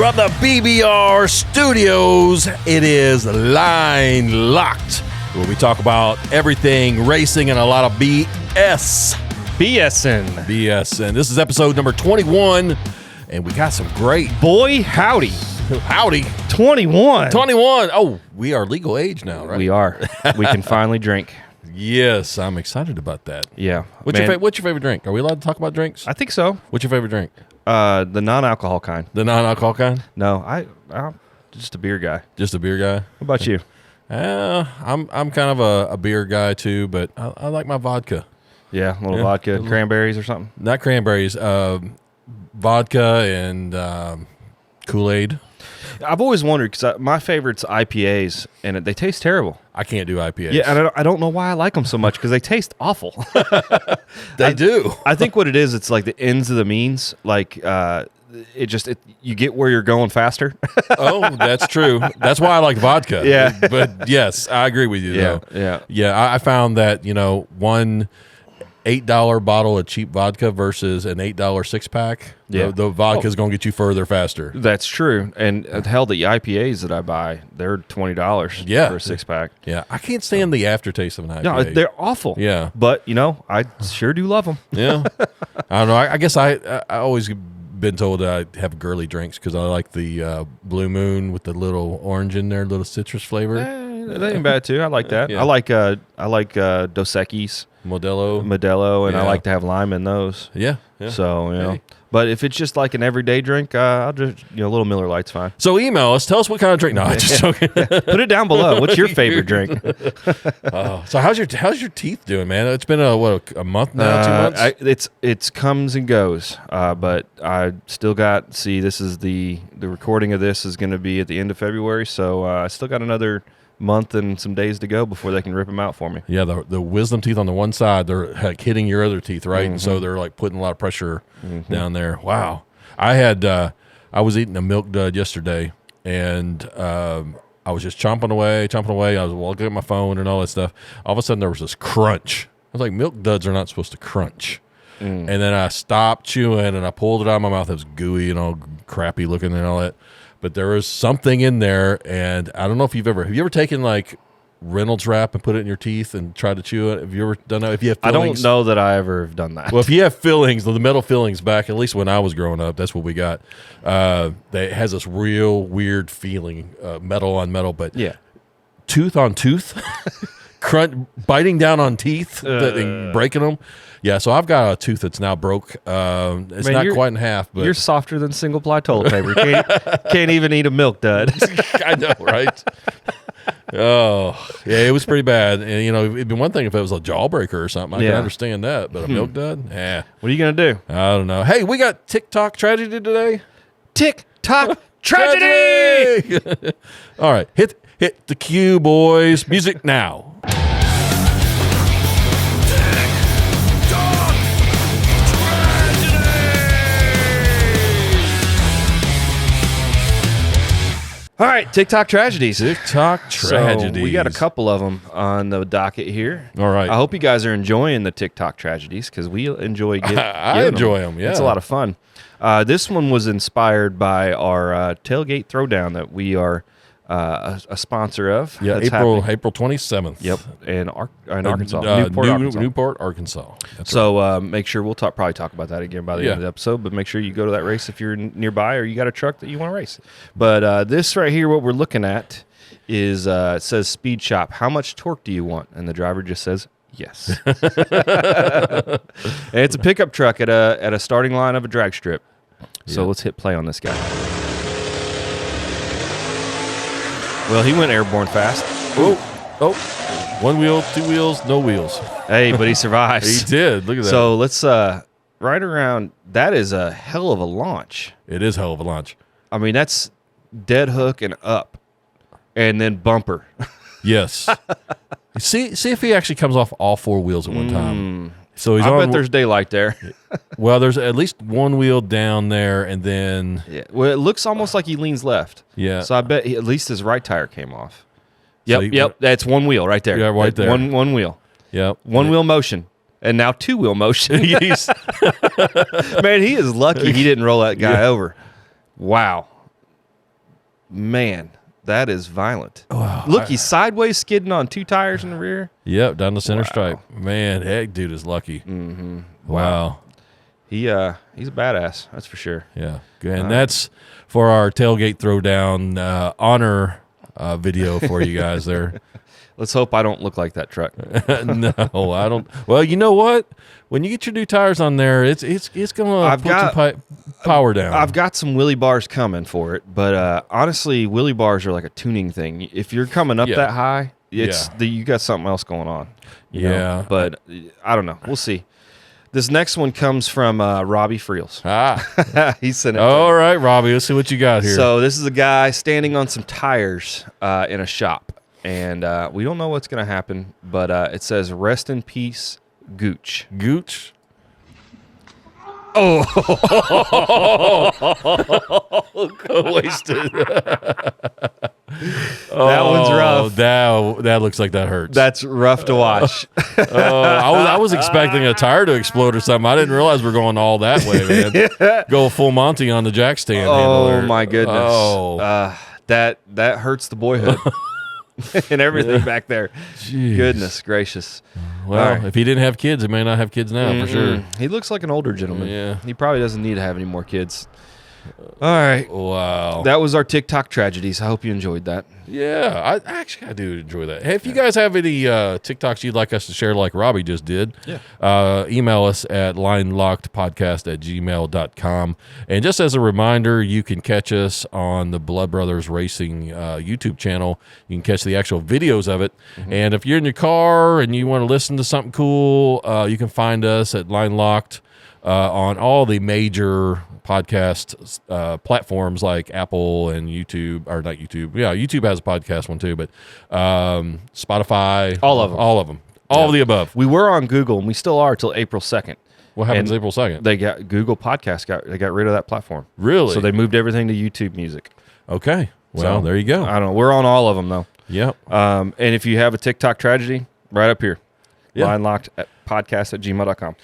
From the BBR studios, it is Line Locked, where we talk about everything racing and a lot of BS. BSing. This is episode number 21, and we got some great... Boy, howdy. Howdy. 21. Oh, we are legal age now, right? We are. We can finally drink. Yes, I'm excited about that. Yeah. What's your favorite drink? Are we allowed to talk about drinks? I think so. What's your favorite drink? The non-alcohol kind. The non-alcohol kind? No, I'm just a beer guy. Just a beer guy? What about you? I'm kind of a beer guy too, but I like my vodka. Yeah, a little vodka, cranberries or something. Not cranberries, vodka and Kool-Aid. I've always wondered because my favorite's IPAs, and they taste terrible. I can't do IPAs. Yeah, and I don't know why I like them so much because they taste awful. They do. I think what it is, it's like the ends of the means. Like you get where you're going faster. Oh, that's true. That's why I like vodka. Yeah. But yes, I agree with you. Yeah. I found that one $8 bottle of cheap vodka versus an $8 6-pack. Yeah. The vodka is going to get you further faster. That's true. And hell, the IPAs that I buy, they're $20 for a 6-pack. Yeah. I can't stand the aftertaste of an IPA. No, they're awful. Yeah. But, I sure do love them. Yeah. I don't know. I guess I always been told that I have girly drinks because I like the Blue Moon with the little orange in there, little citrus flavor. That ain't bad, too. I like that. Yeah. I like Dos Equis. Modelo, and I like to have lime in those. Yeah. So, But if it's just like an everyday drink, I'll just, a little Miller Lite's fine. So email us. Tell us what kind of drink. No, I'm just joking. Put it down below. What's your favorite drink? So how's your teeth doing, man? It's been a month now, 2 months? It's comes and goes, but I still got, this is the recording of this is going to be at the end of February, so I still got another month and some days to go before they can rip them out for me. Yeah, the wisdom teeth on the one side, they're like hitting your other teeth, right? Mm-hmm. And so they're like putting a lot of pressure down there. Wow. I was eating a milk dud yesterday, and I was just chomping away. I was looking at my phone and all that stuff. All of a sudden, there was this crunch. I was like, milk duds are not supposed to crunch. And then I stopped chewing, and I pulled it out of my mouth. It was gooey and all crappy looking and all that. But there was something in there, and I don't know if have you ever taken like Reynolds wrap and put it in your teeth and tried to chew it? Have you ever done that? If you have fillings, I don't know that I ever have done that. Well, if you have fillings, the metal fillings back, at least when I was growing up, that's what we got. That has this real weird feeling, metal on metal, but tooth on tooth, biting down on teeth and breaking them. Yeah, so I've got a tooth that's now broke. It's not quite in half, but you're softer than single ply toilet paper. Can't even eat a milk dud. I know, right? Oh, yeah, it was pretty bad. And it'd be one thing if it was a jawbreaker or something. I can understand that, but a milk dud, What are you gonna do? I don't know. Hey, we got TikTok tragedy today. TikTok tragedy. All right, hit the cue, boys. Music now. All right, TikTok tragedies. TikTok tragedies. So we got a couple of them on the docket here. All right. I hope you guys are enjoying the TikTok tragedies because we enjoy getting I enjoy them, yeah. It's a lot of fun. This one was inspired by our tailgate throwdown that we are a sponsor of. Yeah, April 27th. Yep, in Arkansas. Newport, Arkansas. That's so make sure we'll probably talk about that again by the end of the episode, but make sure you go to that race if you're nearby or you got a truck that you want to race. But this right here, what we're looking at is it says Speed Shop. How much torque do you want? And the driver just says yes. And it's a pickup truck at a starting line of a drag strip. So let's hit play on this guy. Well, he went airborne fast. Oh, 1 wheel, 2 wheels, no wheels. Hey, but he survives. He did. Look at that. So let's right around. That is a hell of a launch. It is a hell of a launch. I mean, that's dead hook and up, and then bumper. Yes. see if he actually comes off all 4 wheels at one time. So I bet there's daylight there. Well, there's at least 1 wheel down there, and then... Yeah. Well, it looks almost like he leans left. Yeah. So I bet at least his right tire came off. Yep. That's 1 wheel right there. Yeah, right there. One wheel. Yep. 1 wheel motion. And now 2 wheel motion. Man, he is lucky he didn't roll that guy over. Wow. Man, that is violent. Wow. Look, he's sideways skidding on 2 tires in the rear. Yep, down the center stripe. Man, that dude is lucky. Mm-hmm. Wow. He's a badass, that's for sure. Yeah, and that's for our tailgate throwdown honor video for you guys there. Let's hope I don't look like that truck. No, I don't. Well, you know what? When you get your new tires on there, it's gonna put some power down. I've got some wheelie bars coming for it, but honestly, wheelie bars are like a tuning thing. If you're coming up that high, you got something else going on. You know? But I don't know. We'll see. This next one comes from Robbie Friels. He sent it. All right, Robbie, let's see what you got here. So this is a guy standing on some tires in a shop, and we don't know what's going to happen, but it says, "Rest in peace, Gooch." Gooch? Oh. Wasted. That one's rough. That looks like that hurts. That's rough to watch. I was expecting a tire to explode or something. I didn't realize we're going all that way, man. Go full Monty on the jack stand. Oh, my goodness. Oh. That hurts the boyhood. And everything back there. Jeez. Goodness gracious. Well, if he didn't have kids, he may not have kids now, for sure. He looks like an older gentleman. Yeah. He probably doesn't need to have any more kids. All right. Wow. That was our TikTok tragedies. I hope you enjoyed that. Yeah, I do enjoy that. Hey, if you guys have any TikToks you'd like us to share like Robbie just did, email us at linelockedpodcast@gmail.com. And just as a reminder, you can catch us on the Blood Brothers Racing YouTube channel. You can catch the actual videos of it. Mm-hmm. And if you're in your car and you want to listen to something cool, you can find us at Line Locked on all the major podcast platforms like Apple and YouTube, or not YouTube. Yeah, YouTube has a podcast one too, but Spotify. All of them. All of them. All of the above. We were on Google, and we still are till April 2nd. What happens April 2nd? They got Google Podcast. They got rid of that platform. Really? So they moved everything to YouTube Music. Okay. Well, there you go. I don't know. We're on all of them, though. Yep. And if you have a TikTok tragedy, right up here. linelockedpodcast@gmail.com.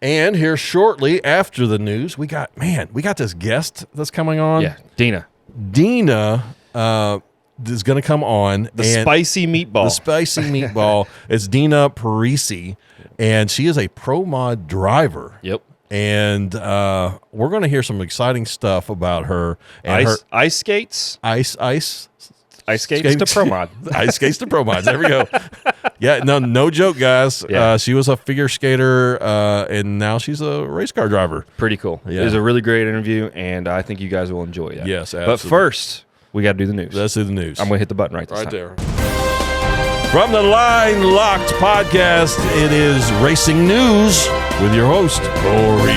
And here shortly after the news, we got this guest that's coming on. Yeah, Dina. Dina is going to come on. The spicy meatball. The spicy meatball. It's Dina Parise, and she is a Pro Mod driver. Yep. And we're going to hear some exciting stuff about her. And ice skates. Ice skates to Pro Mod. Ice skates to Pro Mods. There we go. Yeah, no joke, guys. Yeah. She was a figure skater, and now she's a race car driver. Pretty cool. Yeah. It was a really great interview, and I think you guys will enjoy that. Yes, absolutely. But first, we got to do the news. Let's do the news. I'm going to hit the button right this time. There. From the Line Locked podcast, it is Racing News with your host, Corey.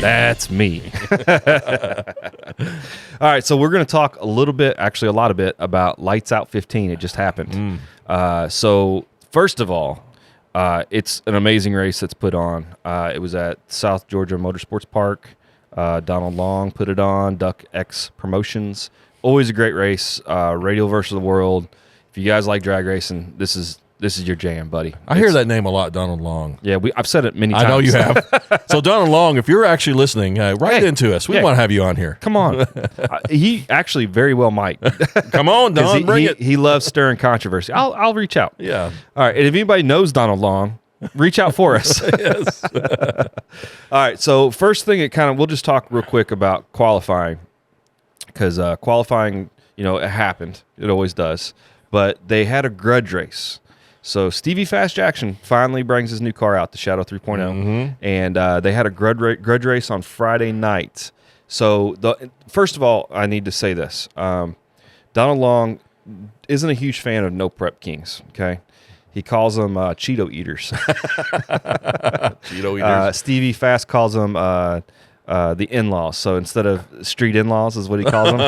That's me. All right, so we're going to talk a lot of bit about Lights Out 15. It just happened. So first of all, it's an amazing race that's put on. It was at South Georgia Motorsports Park. Donald Long put it on, Duck X Promotions. Always a great race. Radial versus the World. If you guys like drag racing, this is your jam, buddy. I hear that name a lot, Donald Long. Yeah, I've said it many times. I know you have. So, Donald Long, if you're actually listening, write into us. We want to have you on here. Come on. He actually very well might. Come on, Don, bring it. He loves stirring controversy. I'll reach out. Yeah. All right, and if anybody knows Donald Long, reach out for us. Yes. All right, so first thing, we'll just talk real quick about qualifying, because qualifying, it happened. It always does. But they had a grudge race. So Stevie Fast Jackson finally brings his new car out, the Shadow 3.0, and they had a grudge race on Friday night. So first of all, I need to say this. Donald Long isn't a huge fan of no prep kings, okay? He calls them Cheeto eaters. Cheeto eaters. Stevie Fast calls them the in-laws. So instead of street in-laws is what he calls them.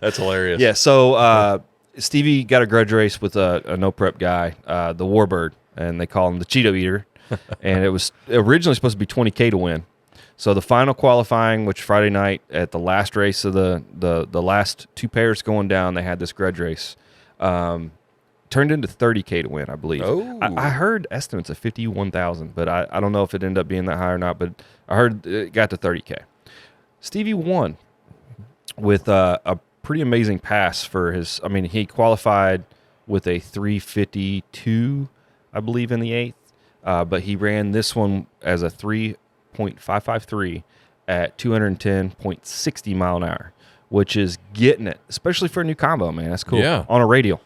That's hilarious. Yeah, so Stevie got a grudge race with a no prep guy, the Warbird, and they call him the Cheeto Eater. And it was originally supposed to be $20K to win. So the final qualifying, which Friday night at the last race of the last two pairs going down, they had this grudge race, turned into $30K to win, I believe. Oh. I heard estimates of 51,000, but I don't know if it ended up being that high or not. But I heard it got to $30K. Stevie won with a pretty amazing pass for his. I mean, he qualified with a 3:52, I believe, in the 8th, but he ran this one as a 3.553 at 210.60 mile an hour, which is getting it, especially for a new combo, man. That's cool. Yeah. On a radial.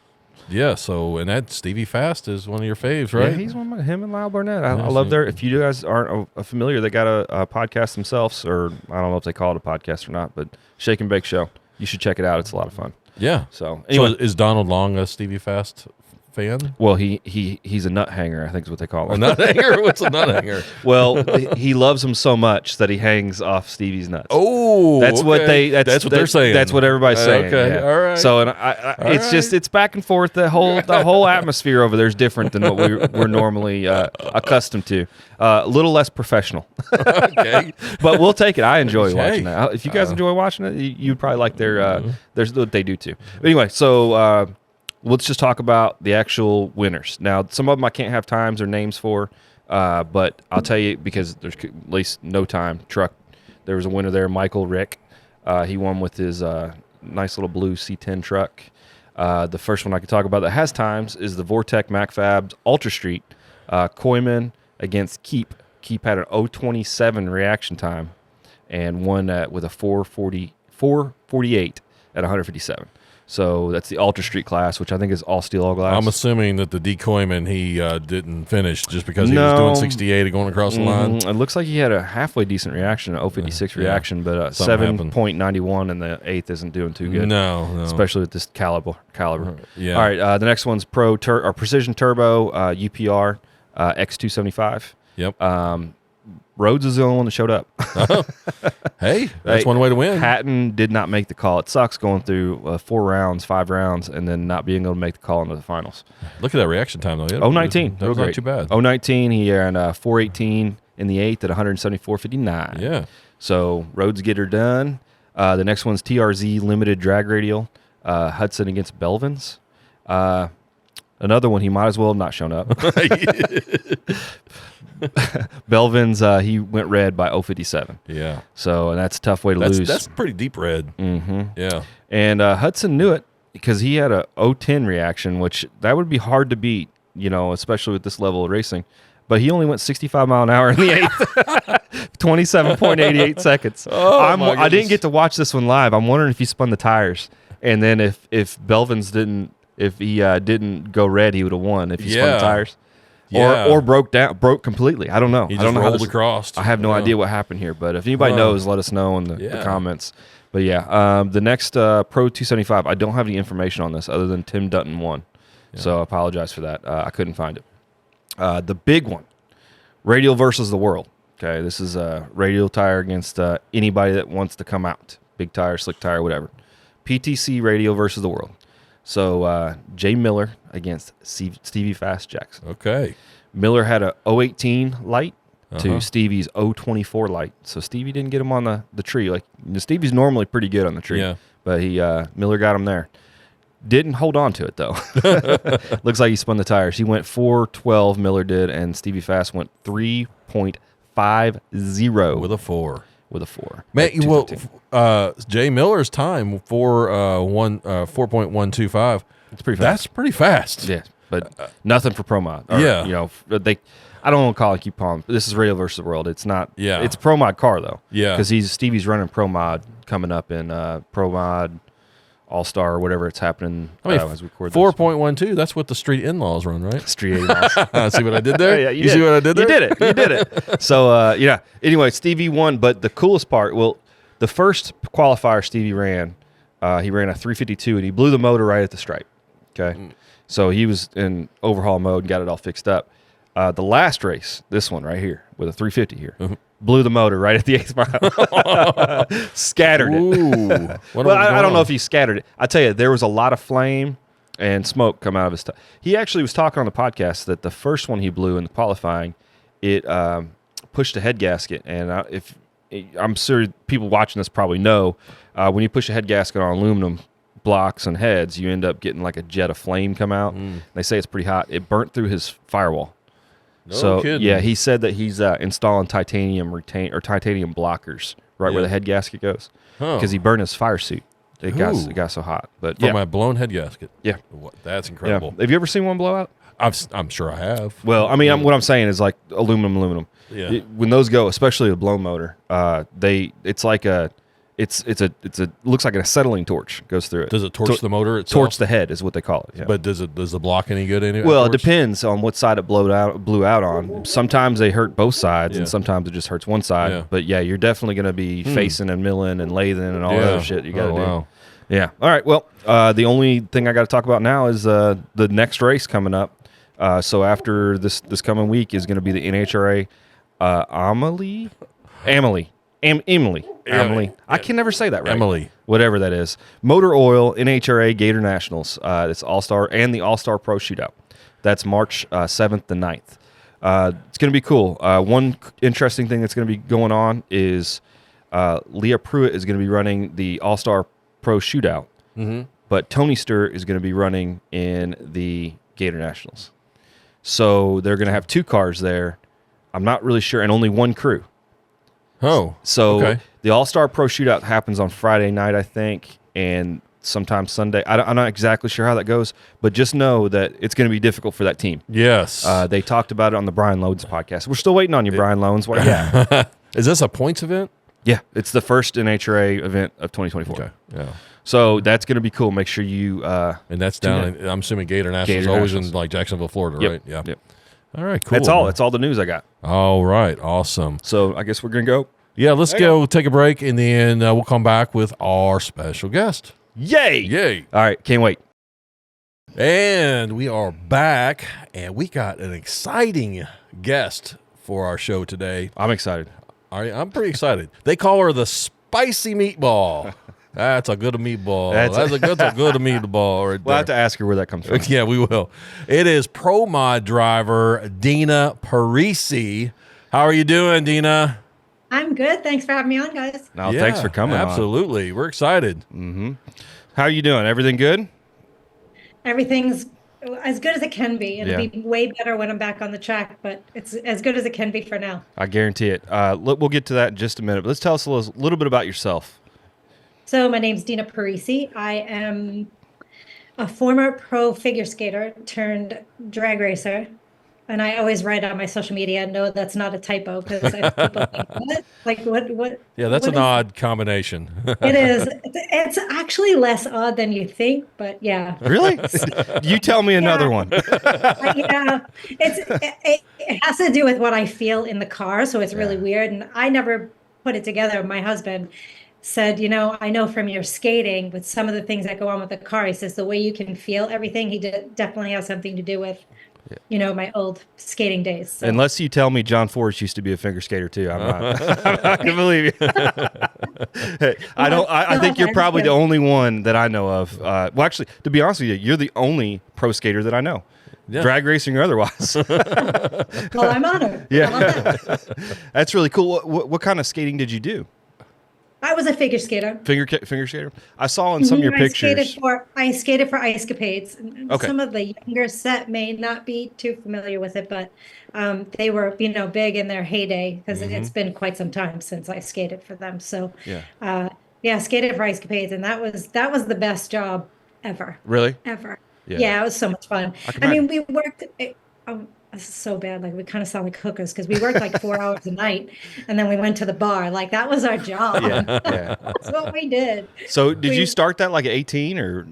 Yeah, so, and that Stevie Fast is one of your faves, right? Yeah, he's one of him and Lyle Barnett. I love their, if you guys aren't familiar, they got a podcast themselves, or I don't know if they call it a podcast or not, but Shake and Bake Show. You should check it out. It's a lot of fun. Yeah. So, anyway. So is Donald Long a Stevie Fast fan? Well, he's a nut hanger, I think is what they call him. A nut hanger? What's a nut hanger? Well, he loves him so much that he hangs off Stevie's nuts. Oh, that's what they're saying. That's what everybody's saying. Okay, yeah. all right. So, and it's back and forth. The whole atmosphere over there is different than what we're normally accustomed to. A little less professional. Okay, but we'll take it. I enjoy watching that. If you guys enjoy watching it, you'd probably like there's what they do too. But anyway, so. Let's just talk about the actual winners. Now, some of them I can't have times or names for, but I'll tell you because there's at least no time. Truck, there was a winner there, Michael Rick. He won with his nice little blue C10 truck. The first one I can talk about that has times is the Vortec MacFabs Ultra Street. Koyman against Keep. Keep had an 0:27 reaction time and won with a 4:48 at 157. So that's the Ultra Street class, which I think is all steel, all glass. I'm assuming that the decoyman he didn't finish just because he was doing 68 and going across the line. It looks like he had a halfway decent reaction, an 0:56 reaction, but 7.91 in the 8th isn't doing too good. No. Especially with this caliber. Yeah. All right, the next one's Precision Turbo UPR X275. Yep. Rhodes is the only one that showed up. Hey, that's one way to win. Hatton did not make the call. It sucks going through 5 rounds, and then not being able to make the call into the finals. Look at that reaction time, though. 0:19. That was not too bad. 0:19. He ran 4:18 in the 8th at 174.59. Yeah. So Rhodes get her done. The next one's TRZ Limited Drag Radial. Hudson against Belvins. Another one he might as well have not shown up. Belvins, he went red by 0:57. Yeah. So, and that's a tough way to lose. That's pretty deep red. Mm-hmm. Yeah. And Hudson knew it because he had a 0:10 reaction, which that would be hard to beat, especially with this level of racing. But he only went 65 mile an hour in the 8th, 27.88 seconds. I didn't get to watch this one live. I'm wondering if he spun the tires. And then if Belvins didn't go red, he would have won if he spun the tires. Or broke completely. I don't know. He just rolled across. I have no idea what happened here, but if anybody knows, let us know in the comments. But yeah, the next Pro 275, I don't have any information on this other than Tim Dutton won. Yeah. So I apologize for that. I couldn't find it. The big one, Radial versus the World. Okay, this is a radial tire against anybody that wants to come out. Big tire, slick tire, whatever. PTC Radial versus the World. So Jay Miller against Stevie Fast Jackson. Okay. Miller had a 018 light to Stevie's 024 light. So Stevie didn't get him on the tree. Like Stevie's normally pretty good on the tree. Yeah. But Miller got him there. Didn't hold on to it though. Looks like he spun the tires. He went 4:12, Miller did, and Stevie Fast went 3.50 with a 4. Man, Jay Miller's time for 4.125. It's pretty fast. That's pretty fast. Yeah, but nothing for Pro Mod. I don't want to keep calling. This is Radial versus the World. It's not. Yeah, it's a Pro Mod car though. Yeah, because Stevie's running Pro Mod coming up in Pro Mod All-Star or whatever it's happening as we record 4.12, that's what the Street In-Laws run, right? Street In-Laws. See what I did there? Yeah, you see what I did there? You did it. So, anyway, Stevie won, but the coolest part, the first qualifier Stevie ran, he ran a 352, and he blew the motor right at the stripe, okay? So he was in overhaul mode and got it all fixed up. The last race, this one right here, with a 350 here, blew the motor right at the 8th mile. Scattered it. Well, I don't know if he scattered it. I tell you, there was a lot of flame and smoke come out of his tire. He actually was talking on the podcast that the first one he blew in the qualifying, it pushed a head gasket. And I'm sure people watching this probably know, when you push a head gasket on aluminum blocks and heads, you end up getting like a jet of flame come out. They say it's pretty hot. It burnt through his firewall. No kidding. Yeah, he said that he's installing titanium blockers right where the head gasket goes because he burned his fire suit. It got so hot. But For my blown head gasket. Yeah. That's incredible. Have you ever seen one blow out? I'm sure I have. Well, I mean, what I'm saying is like aluminum. Yeah. When those go, especially a blown motor, it's like looks like an acetylene torch goes through it. Does it torch the motor itself? Torch the head is what they call it. Yeah. But does the block any good anyway? Well, it depends on what side it blew out on. Sometimes they hurt both sides, and sometimes it just hurts one side. Yeah. But yeah, you're definitely going to be facing and milling and lathing and all that other shit you got to do. Wow. Yeah. All right. Well, the only thing I got to talk about now is the next race coming up. So after this coming week is going to be the NHRA Emily. I can never say that right. Emily. Whatever that is. Motor Oil NHRA Gator Nationals. It's All-Star and the All-Star Pro Shootout. That's March 7th to 9th. It's going to be cool. One interesting thing that's going to be going on is Leah Pruitt is going to be running the All-Star Pro Shootout. Mm-hmm. But Tony Sturt is going to be running in the Gator Nationals. So they're going to have 2 cars there. I'm not really sure, and only 1 crew. Oh, so okay. The All-Star Pro Shootout happens on Friday night, I think, and sometimes Sunday. I'm not exactly sure how that goes, but just know that it's going to be difficult for that team. Yes. They talked about it on the Brian Loans podcast. We're still waiting on you, Brian Loans. What? Yeah. Is this a points event? Yeah, it's the first NHRA event of 2024. Okay. Yeah. So that's going to be cool. Make sure you. And that's down. I'm assuming Gator Nationals is always in like Jacksonville, Florida, right? Yeah. Yep. All right. Cool. That's all. That's all the news I got. All right. Awesome. So I guess we're gonna go. Yeah. Let's go take a break, and then we'll come back with our special guest. Yay! Yay! All right. Can't wait. And we are back, and we got an exciting guest for our show today. I'm excited. All right, I'm pretty excited. They call her the spicy meatball. That's a good meatball. That's a good meatball right there. We'll have to ask her where that comes from. Yeah, we will. It is Pro Mod Driver Dina Parise. How are you doing, Dina? I'm good. Thanks for having me on, guys. No, thanks for coming Absolutely. We're excited. Mm-hmm. How are you doing? Everything good? Everything's as good as it can be. It'll be way better when I'm back on the track, but it's as good as it can be for now. I guarantee it. We'll get to that in just a minute. But let's tell us a little bit about yourself. So my name's Dina Parise. I am a former pro figure skater turned drag racer. And I always write on my social media, no, that's not a typo, because people think, what? Yeah, that's an odd combination. It is. It's actually less odd than you think, but yeah. Really? You tell me another one. Yeah, it has to do with what I feel in the car, so it's really weird. And I never put it together. My husband said, I know from your skating, with some of the things that go on with the car, he says the way you can feel everything, definitely has something to do with my old skating days. So. Unless you tell me John Forrest used to be a figure skater too, I'm not gonna believe you. I think you're probably the only one that I know of. Well, actually, to be honest with you, you're the only pro skater that I know, drag racing or otherwise. Well, I'm honored. Yeah, that's really cool. What kind of skating did you do? I was a figure skater. Figure skater. I saw in some of your pictures. I skated for Ice Capades. Okay. Some of the younger set may not be too familiar with it, but they were, big in their heyday because it's been quite some time since I skated for them. So, skated for Ice Capades, and that was the best job ever. Really? Ever. Yeah, it was so much fun. We worked. This is so bad. Like, we kind of sound like hookers because we worked like 4 hours a night, and then we went to the bar. Like, that was our job. Yeah. That's what we did. So did you start that like at 18 or?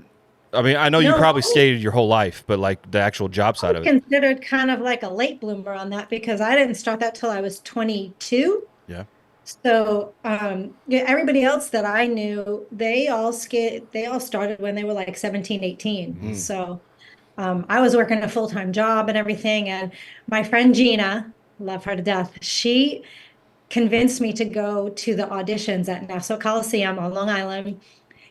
I mean, I know you probably skated your whole life, but like the actual job side of it. Considered kind of like a late bloomer on that because I didn't start that till I was 22. Yeah. So everybody else that I knew, they all started when they were like 17, 18. So I was working a full-time job and everything. And my friend Gina, love her to death, she convinced me to go to the auditions at Nassau Coliseum on Long Island.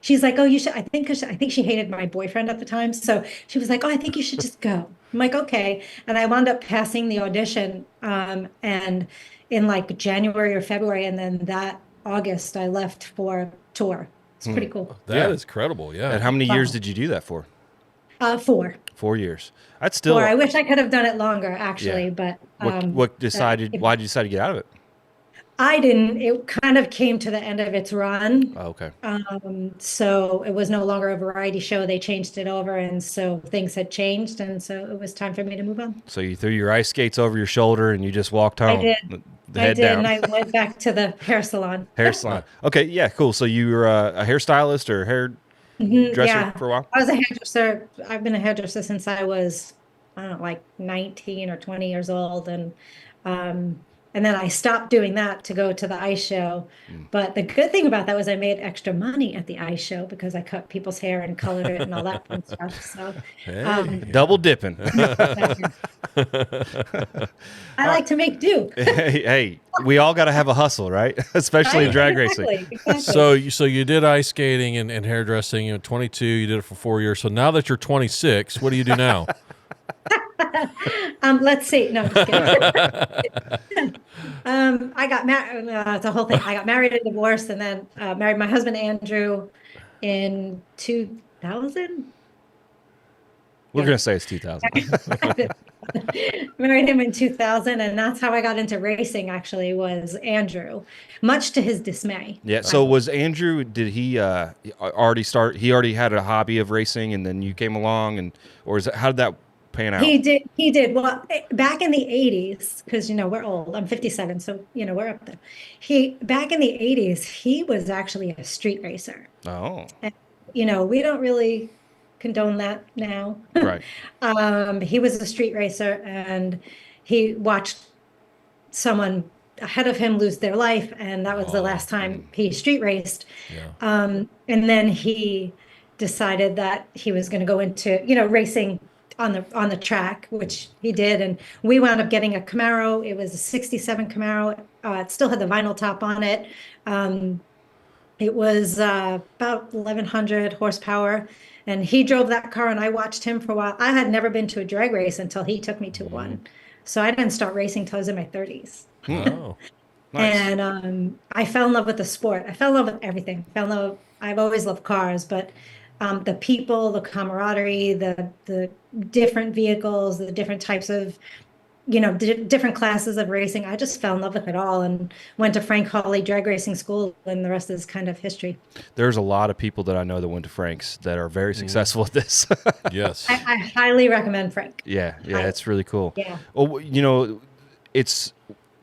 She's like, oh, you should. I think she hated my boyfriend at the time. So she was like, oh, I think you should just go. I'm like, okay. And I wound up passing the audition and in like January or February. And then that August, I left for a tour. It's pretty cool. That is credible. Yeah. And how many years did you do that for? 4. 4 years. That's still. 4. I wish I could have done it longer, actually. Yeah. But why did you decide to get out of it? I didn't. It kind of came to the end of its run. Oh, okay. So it was no longer a variety show. They changed it over, and so things had changed, and so it was time for me to move on. So you threw your ice skates over your shoulder and you just walked home. I did. The head down. And I went back to the hair salon. Hair salon. Okay, yeah, cool. So you were a hairstylist or hairdresser for a while? I was a hairdresser. I've been a hairdresser since I was, I don't know, like 19 or 20 years old, and then I stopped doing that to go to the ice show. But the good thing about that was I made extra money at the ice show because I cut people's hair and colored it and all that fun stuff. So Double dipping. I like to make do. Hey, we all got to have a hustle, right? Especially in drag racing. Exactly. So you did ice skating and hairdressing. 22, you did it for 4 years. So now that you're 26, what do you do now? Let's see. No, I'm just kidding. I got married. It's a whole thing. I got married and divorced, and then married my husband Andrew in 2000. We're going to say it's 2000. Married him in 2000, and that's how I got into racing, actually, was Andrew, much to his dismay. Yeah. So was Andrew, did he already start, he already had a hobby of racing and then you came along or is it, how did that pan out? He did. Well, back in the 80s, because, we're old. I'm 57, so, we're up there. Back in the 80s, he was actually a street racer. Oh. And, we don't really condone that now. Right. He was a street racer, and he watched someone ahead of him lose their life, and that was the last time he street raced. Yeah. And then he decided that he was going to go into, racing on the track, which he did, and we wound up getting a Camaro. It was a '67 Camaro. It still had the vinyl top on it. It was about 1,100 horsepower, and he drove that car, and I watched him for a while. I had never been to a drag race until he took me to one, so I didn't start racing till I was in my 30s. Oh, nice. And I fell in love with the sport. I fell in love with everything. I've always loved cars, but the people, the camaraderie, the different vehicles, the different types of, different classes of racing. I just fell in love with it all and went to Frank Hawley drag racing school, and the rest is kind of history. There's a lot of people that I know that went to Frank's that are very successful at this. Yes. I highly recommend Frank. Yeah, it's really cool. Yeah. Well, it's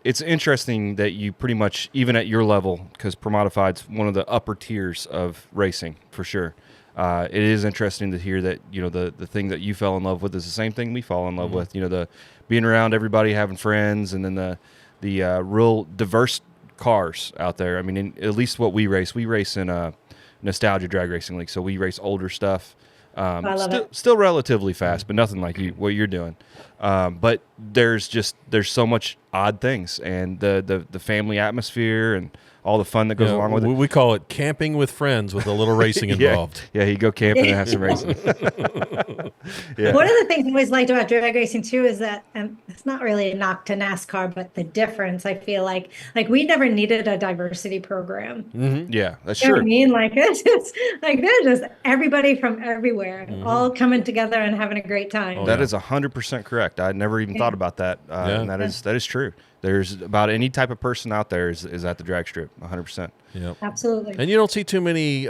interesting that you pretty much, even at your level, because Promodified's one of the upper tiers of racing for sure. It is interesting to hear that, the thing that you fell in love with is the same thing we fall in love with, the being around everybody, having friends, and then the real diverse cars out there. I mean, at least what we race in a Nostalgia Drag Racing League. So we race older stuff. I love it. Still relatively fast, but nothing like what you're doing. But there's so much odd things, and the family atmosphere and all the fun that goes along with it. We call it camping with friends with a little racing involved. Yeah, you go camping and have some racing. Yeah. One of the things I always liked about drag racing too is that, and it's not really a knock to NASCAR, but the difference, I feel like we never needed a diversity program. Mm-hmm. Yeah, that's You know true. what I mean? It's just they're just everybody from everywhere, all coming together and having a great time. That is 100% correct. I never even thought about that, and that is true. There's about any type of person out there is at the drag strip, 100%. Yeah, absolutely. And you don't see too many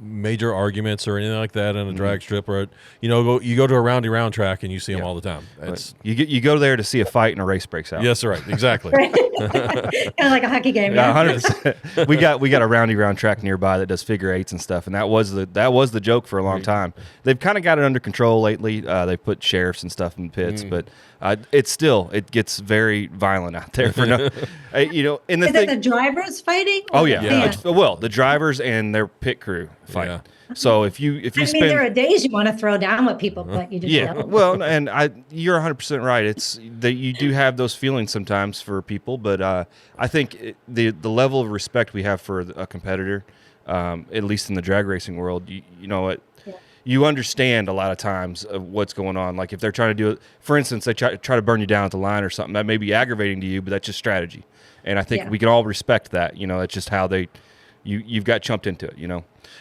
major arguments or anything like that in a drag strip, or you go to a round track and you see them all the time. It's you go there to see a fight and a race breaks out. Yes, right, exactly. Kind of like a hockey game. Yeah, 100%. We got a round track nearby that does figure eights and stuff, and that was the joke for a long time. They've kind of got it under control lately. They put sheriffs and stuff in the pits, but it gets very violent out there for no, and the Is it the drivers fighting? Oh yeah. Well, the drivers and their pit crew fight. Yeah. So if you spend, there are days you want to throw down with people, but you just don't. Well, and you're 100% right. It's that you do have those feelings sometimes for people, but I think the level of respect we have for a competitor, at least in the drag racing world, you understand a lot of times of what's going on. Like if they're trying to do it, for instance, they try to burn you down at the line or something, that may be aggravating to you, but that's just strategy. And I think we can all respect that. It's just how you've got chumped into it,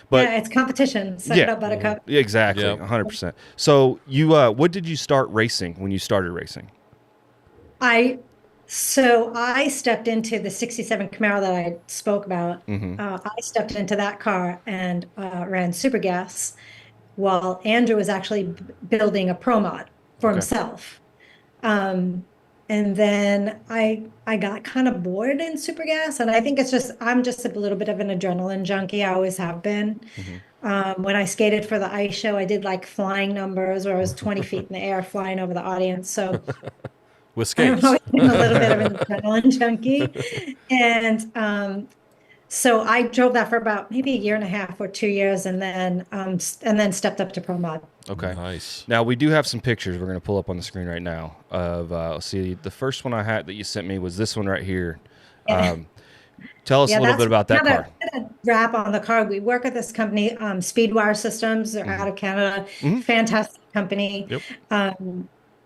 But it's competition. Set it up, buttercup. Exactly, 100%. So what did you start racing when you started racing? I So I stepped into the 67 Camaro that I spoke about. I stepped into that car and ran super gas while Andrew was actually building a Pro Mod for Okay. himself. Um, and then I got kind of bored in super gas, and I think I'm just a little bit of an adrenaline junkie. I always have been. When I skated for the ice show, I did like flying numbers where I was 20 feet in the air flying over the audience. So With I've skates. always been a little bit of an adrenaline junkie. And so I drove that for about maybe a year and a half or 2 years, and then stepped up to Pro Mod. Okay. Nice. Now we do have some pictures we're going to pull up on the screen right now of, let's see, the first one I had that you sent me was this one right here. Tell us a little bit about that car. A wrap on the car. We work at this company, Speedwire Systems. They're out of Canada. Fantastic company. Yep.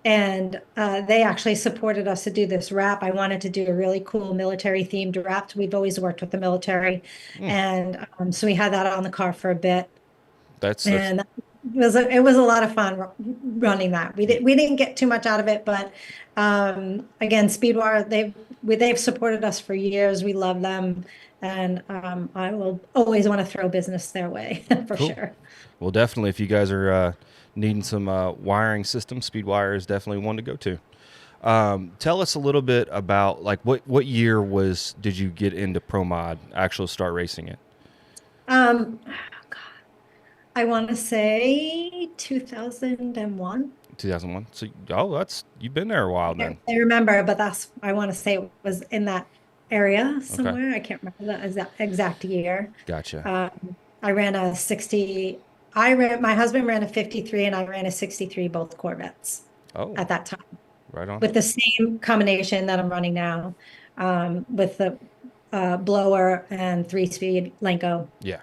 And they actually supported us to do this wrap. I wanted to do a really cool military themed wrap. We've always worked with the military. And so we had that on the car for a bit. And it was a lot of fun running that. We didn't get too much out of it, but again, Speedwire, they've supported us for years. We love them, and I will always want to throw business their way for sure. Well, definitely, if you guys are needing some wiring systems, Speedwire is definitely one to go to. Tell us a little bit about like what year did you get into Pro Mod, actually start racing it? I want to say 2001. 2001. So, you've been there a while then. I remember, but I want to say it was in that area somewhere. Okay. I can't remember the exact year. Gotcha. I ran a 60. My husband ran a 53 and I ran a 63, both Corvettes at that time. Right on. With the same combination that I'm running now, with the blower and 3-speed Lenko. Yeah.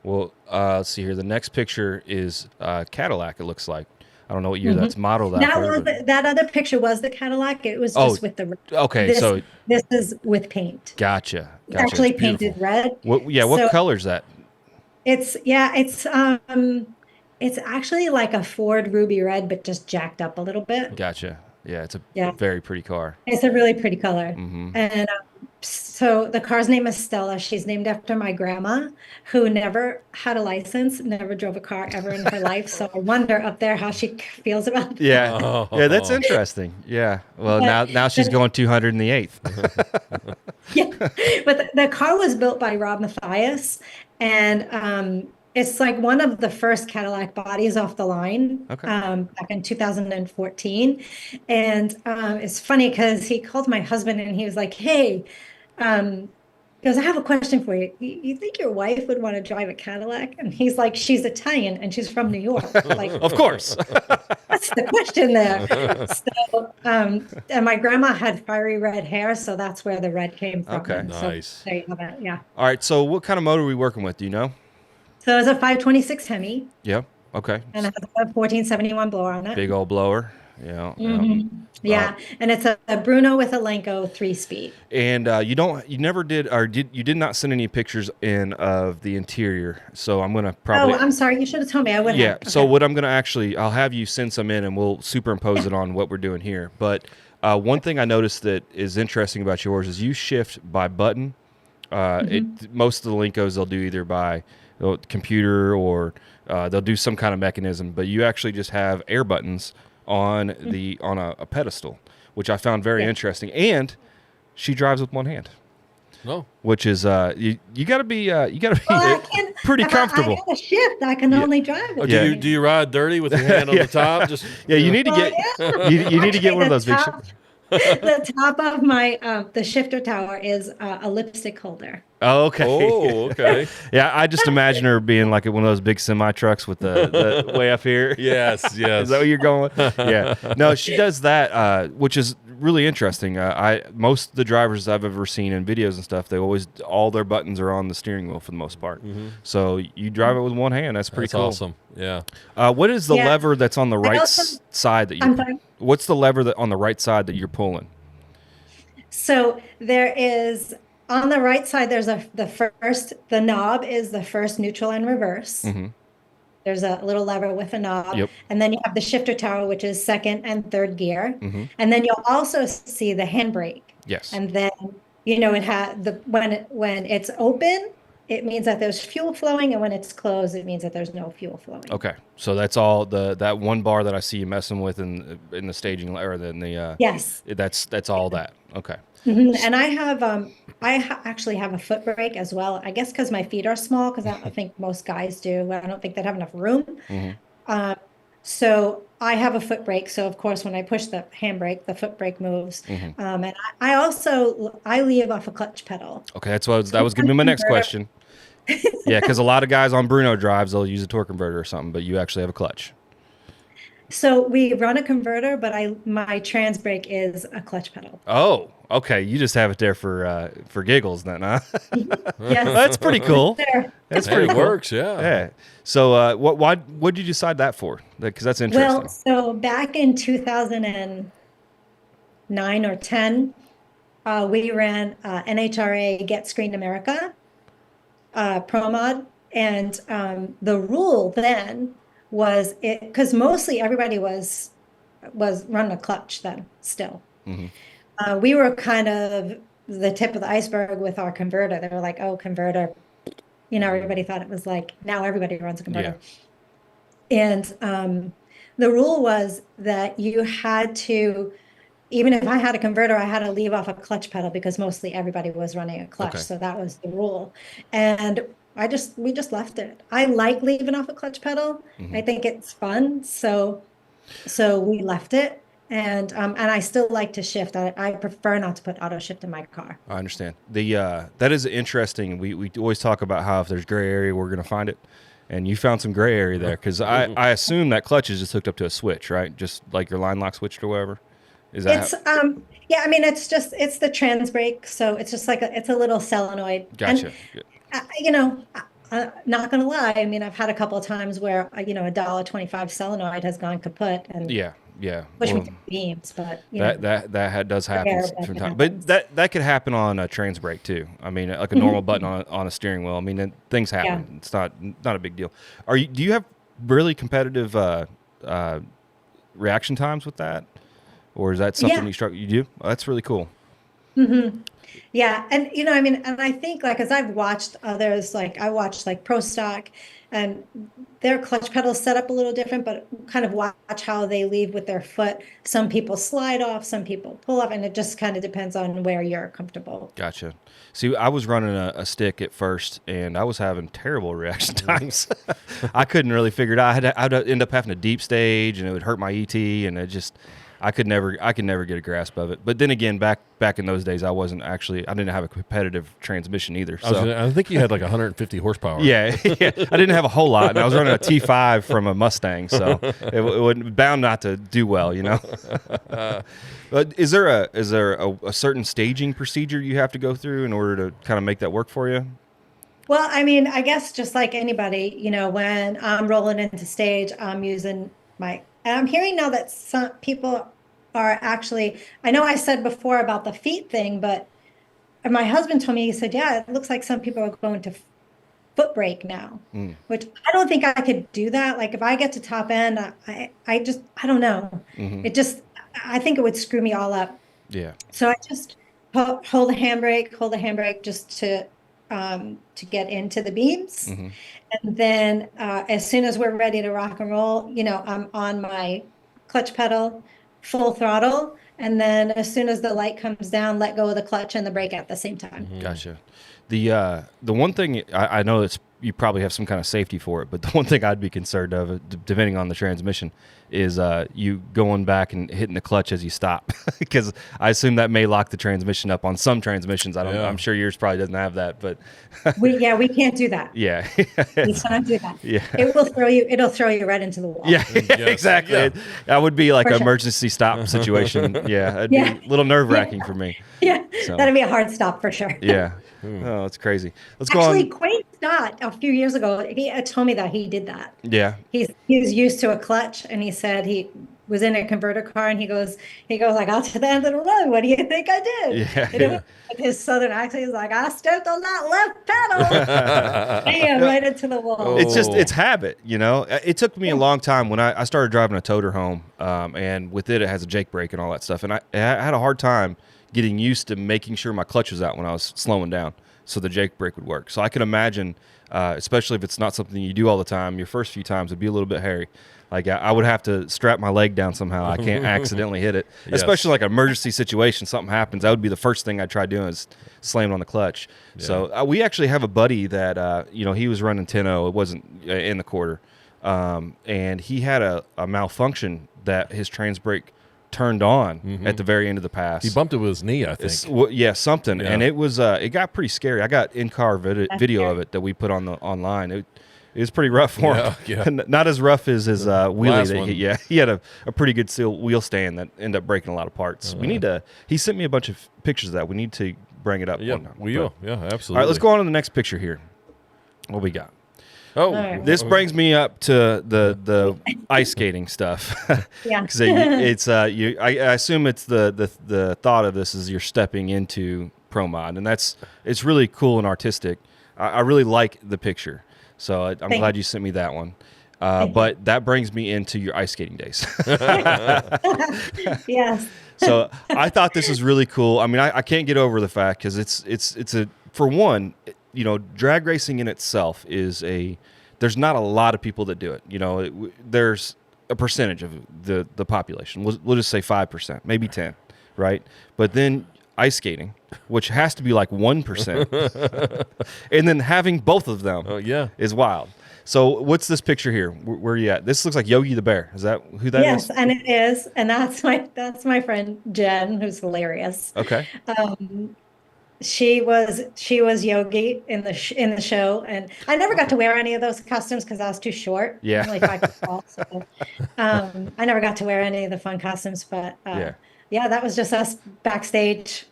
Well, let's see here. The next picture is Cadillac, it looks like. I don't know what year that's modeled after. That other picture was the Cadillac. It was just with the okay. This is with paint. Gotcha. Actually painted red. What color is that? It's actually like a Ford ruby red, but just jacked up a little bit. Gotcha. Yeah, it's a very pretty car. It's a really pretty color. And so the car's name is Stella. She's named after my grandma, who never had a license, never drove a car ever in her life. So I wonder up there how she feels about that. Yeah, yeah, that's interesting. Yeah, well, now she's going 200 in the eighth. Yeah, but the car was built by Rob Mathias, and it's like one of the first Cadillac bodies off the line, back in 2014. And it's funny because he called my husband and he was like, hey, he goes, I have a question for you. You think your wife would want to drive a Cadillac? And he's like, she's Italian and she's from New York. Like, of course. What's the question there? So, and my grandma had fiery red hair, so that's where the red came from. Okay, nice. So there you have it. Yeah. All right. So what kind of motor are we working with? Do you know? So it's a 526 Hemi. Yeah. Okay. And it has a 1471 blower on it. Big old blower. Yeah. Yeah, and it's a Bruno with a Lenko 3-speed. And you did not send any pictures in of the interior, so I'm gonna probably. Oh, I'm sorry. You should have told me. I would have. Yeah. Okay. So what I'm gonna I'll have you send some in, and we'll superimpose it on what we're doing here. But one thing I noticed that is interesting about yours is you shift by button. Most of the Lenkos they'll do either by computer or they'll do some kind of mechanism, but you actually just have air buttons on a pedestal, which I found very interesting. And she drives with one hand. No, which is you got to be pretty comfortable. I have a shift. I can only drive. Do you ride dirty with your hand on the top? Just you need to get you need to get one of those big shifts. The top of my the shifter tower is a lipstick holder. Oh, okay. Oh, okay. Yeah, I just imagine her being like one of those big semi trucks with the way up here. Yes. Is that where you're going? Yeah. No, she does that, which is really interesting. Most of the drivers I've ever seen in videos and stuff, all their buttons are on the steering wheel for the most part. So you drive it with one hand. That's pretty cool. Awesome. Yeah. What is the lever that's on the right side that you? What's the lever on the right side that you're pulling? So there is. On the right side, there's the knob is the first neutral and reverse. There's a little lever with a knob. Yep. And then you have the shifter tower, which is second and third gear. Mm-hmm. And then you'll also see the handbrake. Yes. And then, it had when it's open, it means that there's fuel flowing, and when it's closed, it means that there's no fuel flowing. Okay, so that's all that one bar that I see you messing with in the staging or in the Yes. That's all that. Okay. Mm-hmm. And I have actually have a foot brake as well. I guess because my feet are small, because I think most guys do. I don't think they'd have enough room. Mm-hmm. So I have a foot brake. So of course, when I push the handbrake, the foot brake moves. Mm-hmm. And I also leave off a clutch pedal. Okay, that was going to be my next question. Yeah, because a lot of guys on Bruno drives, they'll use a torque converter or something, but you actually have a clutch. So we run a converter, but my trans brake is a clutch pedal. Oh, okay. You just have it there for giggles then, huh? Yes. That's pretty cool. That's pretty cool. Works, yeah. Yeah. So what did you decide that for? Because that's interesting. Well, so back in 2009 or 10, we ran NHRA Get Screened America Pro Mod, and the rule then was because mostly everybody was running a clutch then still. Mm-hmm. We were kind of the tip of the iceberg with our converter. They were like, oh, converter. Everybody thought it was like, now everybody runs a converter. Yeah. And the rule was that you had to, even if I had a converter, I had to leave off a clutch pedal because mostly everybody was running a clutch. Okay. So that was the rule. And we just left it. I like leaving off a clutch pedal. Mm-hmm. I think it's fun. So we left it. And I still like to shift. I prefer not to put auto shift in my car. I understand. That is interesting. We always talk about how if there's gray area, we're going to find it. And you found some gray area there because I assume that clutch is just hooked up to a switch, right? Just like your line lock switch or whatever. Is that? It's yeah. I mean, it's the trans brake, so it's just like it's a little solenoid. Gotcha. And, not gonna lie. I mean, I've had a couple of times where a $1.25 solenoid has gone kaput and Yeah. push me to the beams. But that does happen rare, from but time. it But happens. that could happen on a trans brake too. I mean, like a normal button on a steering wheel. I mean, things happen. Yeah. It's not a big deal. Do you have really competitive reaction times with that, or is that something you struggle? You do? Oh, that's really cool. Mm-hmm. Yeah, and I mean, and I think as I've watched others, I watched Pro Stock, and their clutch pedals set up a little different, but kind of watch how they leave with their foot. Some people slide off, some people pull off, and it just kind of depends on where you're comfortable. Gotcha. See, I was running a stick at first, and I was having terrible reaction times. I couldn't really figure it out. I'd end up having to deep stage, and it would hurt my ET, and it just. I could never get a grasp of it. But then again, back in those days, I didn't have a competitive transmission either. So I think you had like 150 horsepower. Yeah. I didn't have a whole lot, and I was running a T5 from a Mustang, so it would bound not to do well, But is there a certain staging procedure you have to go through in order to kind of make that work for you? Well, I mean, I guess just like anybody, when I'm rolling into stage, I'm using and I'm hearing now that some people are actually, I know I said before about the feet thing, but my husband told me, he said, yeah, it looks like some people are going to foot brake now, which I don't think I could do that. Like if I get to top end, I don't know. Mm-hmm. I think it would screw me all up. Yeah. So I just hold the handbrake just to get into the beams. Mm-hmm. And then as soon as we're ready to rock and roll, I'm on my clutch pedal, full throttle. And then as soon as the light comes down, let go of the clutch and the brake at the same time. Mm-hmm. Gotcha. The one thing I know you probably have some kind of safety for it, but the one thing I'd be concerned of, depending on the transmission, is you going back and hitting the clutch as you stop, because I assume that may lock the transmission up on some transmissions. I don't know. I'm sure yours probably doesn't have that, but we can't do that. Yeah, we cannot do that. Yeah, it'll throw you right into the wall. Yeah, exactly. Yeah. That would be like an emergency stop situation. Yeah, it'd be a little nerve-wracking for me. Yeah, that'd be a hard stop for sure. Yeah. Oh, it's crazy. Let's go on. Actually, Quaid Stott a few years ago, he told me that he did that. Yeah. He was used to a clutch, and he said was in a converter car, and he goes, I got to the end of the road. What do you think I did? Yeah. And it was, with his southern accent, he's like, I stepped on that left pedal. Bam, right into the wall. It's habit, you know. It took me a long time when I started driving a toter home, and with it has a Jake brake and all that stuff. And I had a hard time getting used to making sure my clutch was out when I was slowing down so the Jake brake would work. So I can imagine, especially if it's not something you do all the time, your first few times would be a little bit hairy. Like I would have to strap my leg down somehow. I can't accidentally hit it, especially like an emergency situation. Something happens. That would be the first thing I'd try doing is slamming on the clutch. Yeah. So we actually have a buddy that, he was running 10.0. It wasn't in the quarter. And he had a malfunction that his trans brake turned on at the very end of the pass. He bumped it with his knee, I think. Something. Yeah. And it was it got pretty scary. I got in-car video of it that we put online. It was pretty rough for him. Yeah. Not as rough as his wheelie. He had a pretty good wheel stand that ended up breaking a lot of parts. He sent me a bunch of pictures of that. We need to bring it up. Yeah, we will. Yeah, absolutely. All right, let's go on to the next picture here. What we got? This brings me up to the ice skating stuff. Yeah, because it's I assume it's the thought of this is you're stepping into Pro Mod, and it's really cool and artistic. I really like the picture, so I'm glad you sent me that one. But that brings me into your ice skating days. Yes. So I thought this was really cool. I mean, I can't get over the fact because it's for one. Drag racing in itself there's not a lot of people that do it. There's a percentage of the population. We'll just say 5%, maybe 10, right? But then ice skating, which has to be like 1%, and then having both of them is wild. So what's this picture here? Where are you at? This looks like Yogi the Bear. Is that who that is? Yes, and it is. And that's my friend Jen, who's hilarious. Okay. She was Yogi in the show, and I never got to wear any of those costumes because I was too short. Yeah, I'm only 5 foot tall, so I never got to wear any of the fun costumes. But that was just us backstage,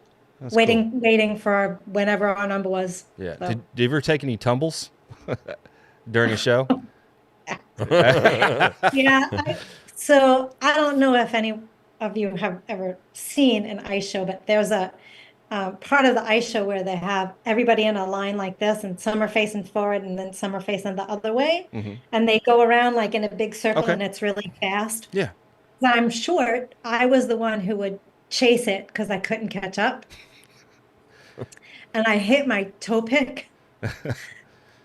waiting for whenever our number was. Yeah. So. Did you ever take any tumbles during the show? Yeah. So I don't know if any of you have ever seen an ice show, but there's a part of the ice show where they have everybody in a line like this, and some are facing forward and then some are facing the other way, and they go around like in a big circle, and it's really fast. Yeah. I'm short. I was the one who would chase it because I couldn't catch up, and I hit my toe pick,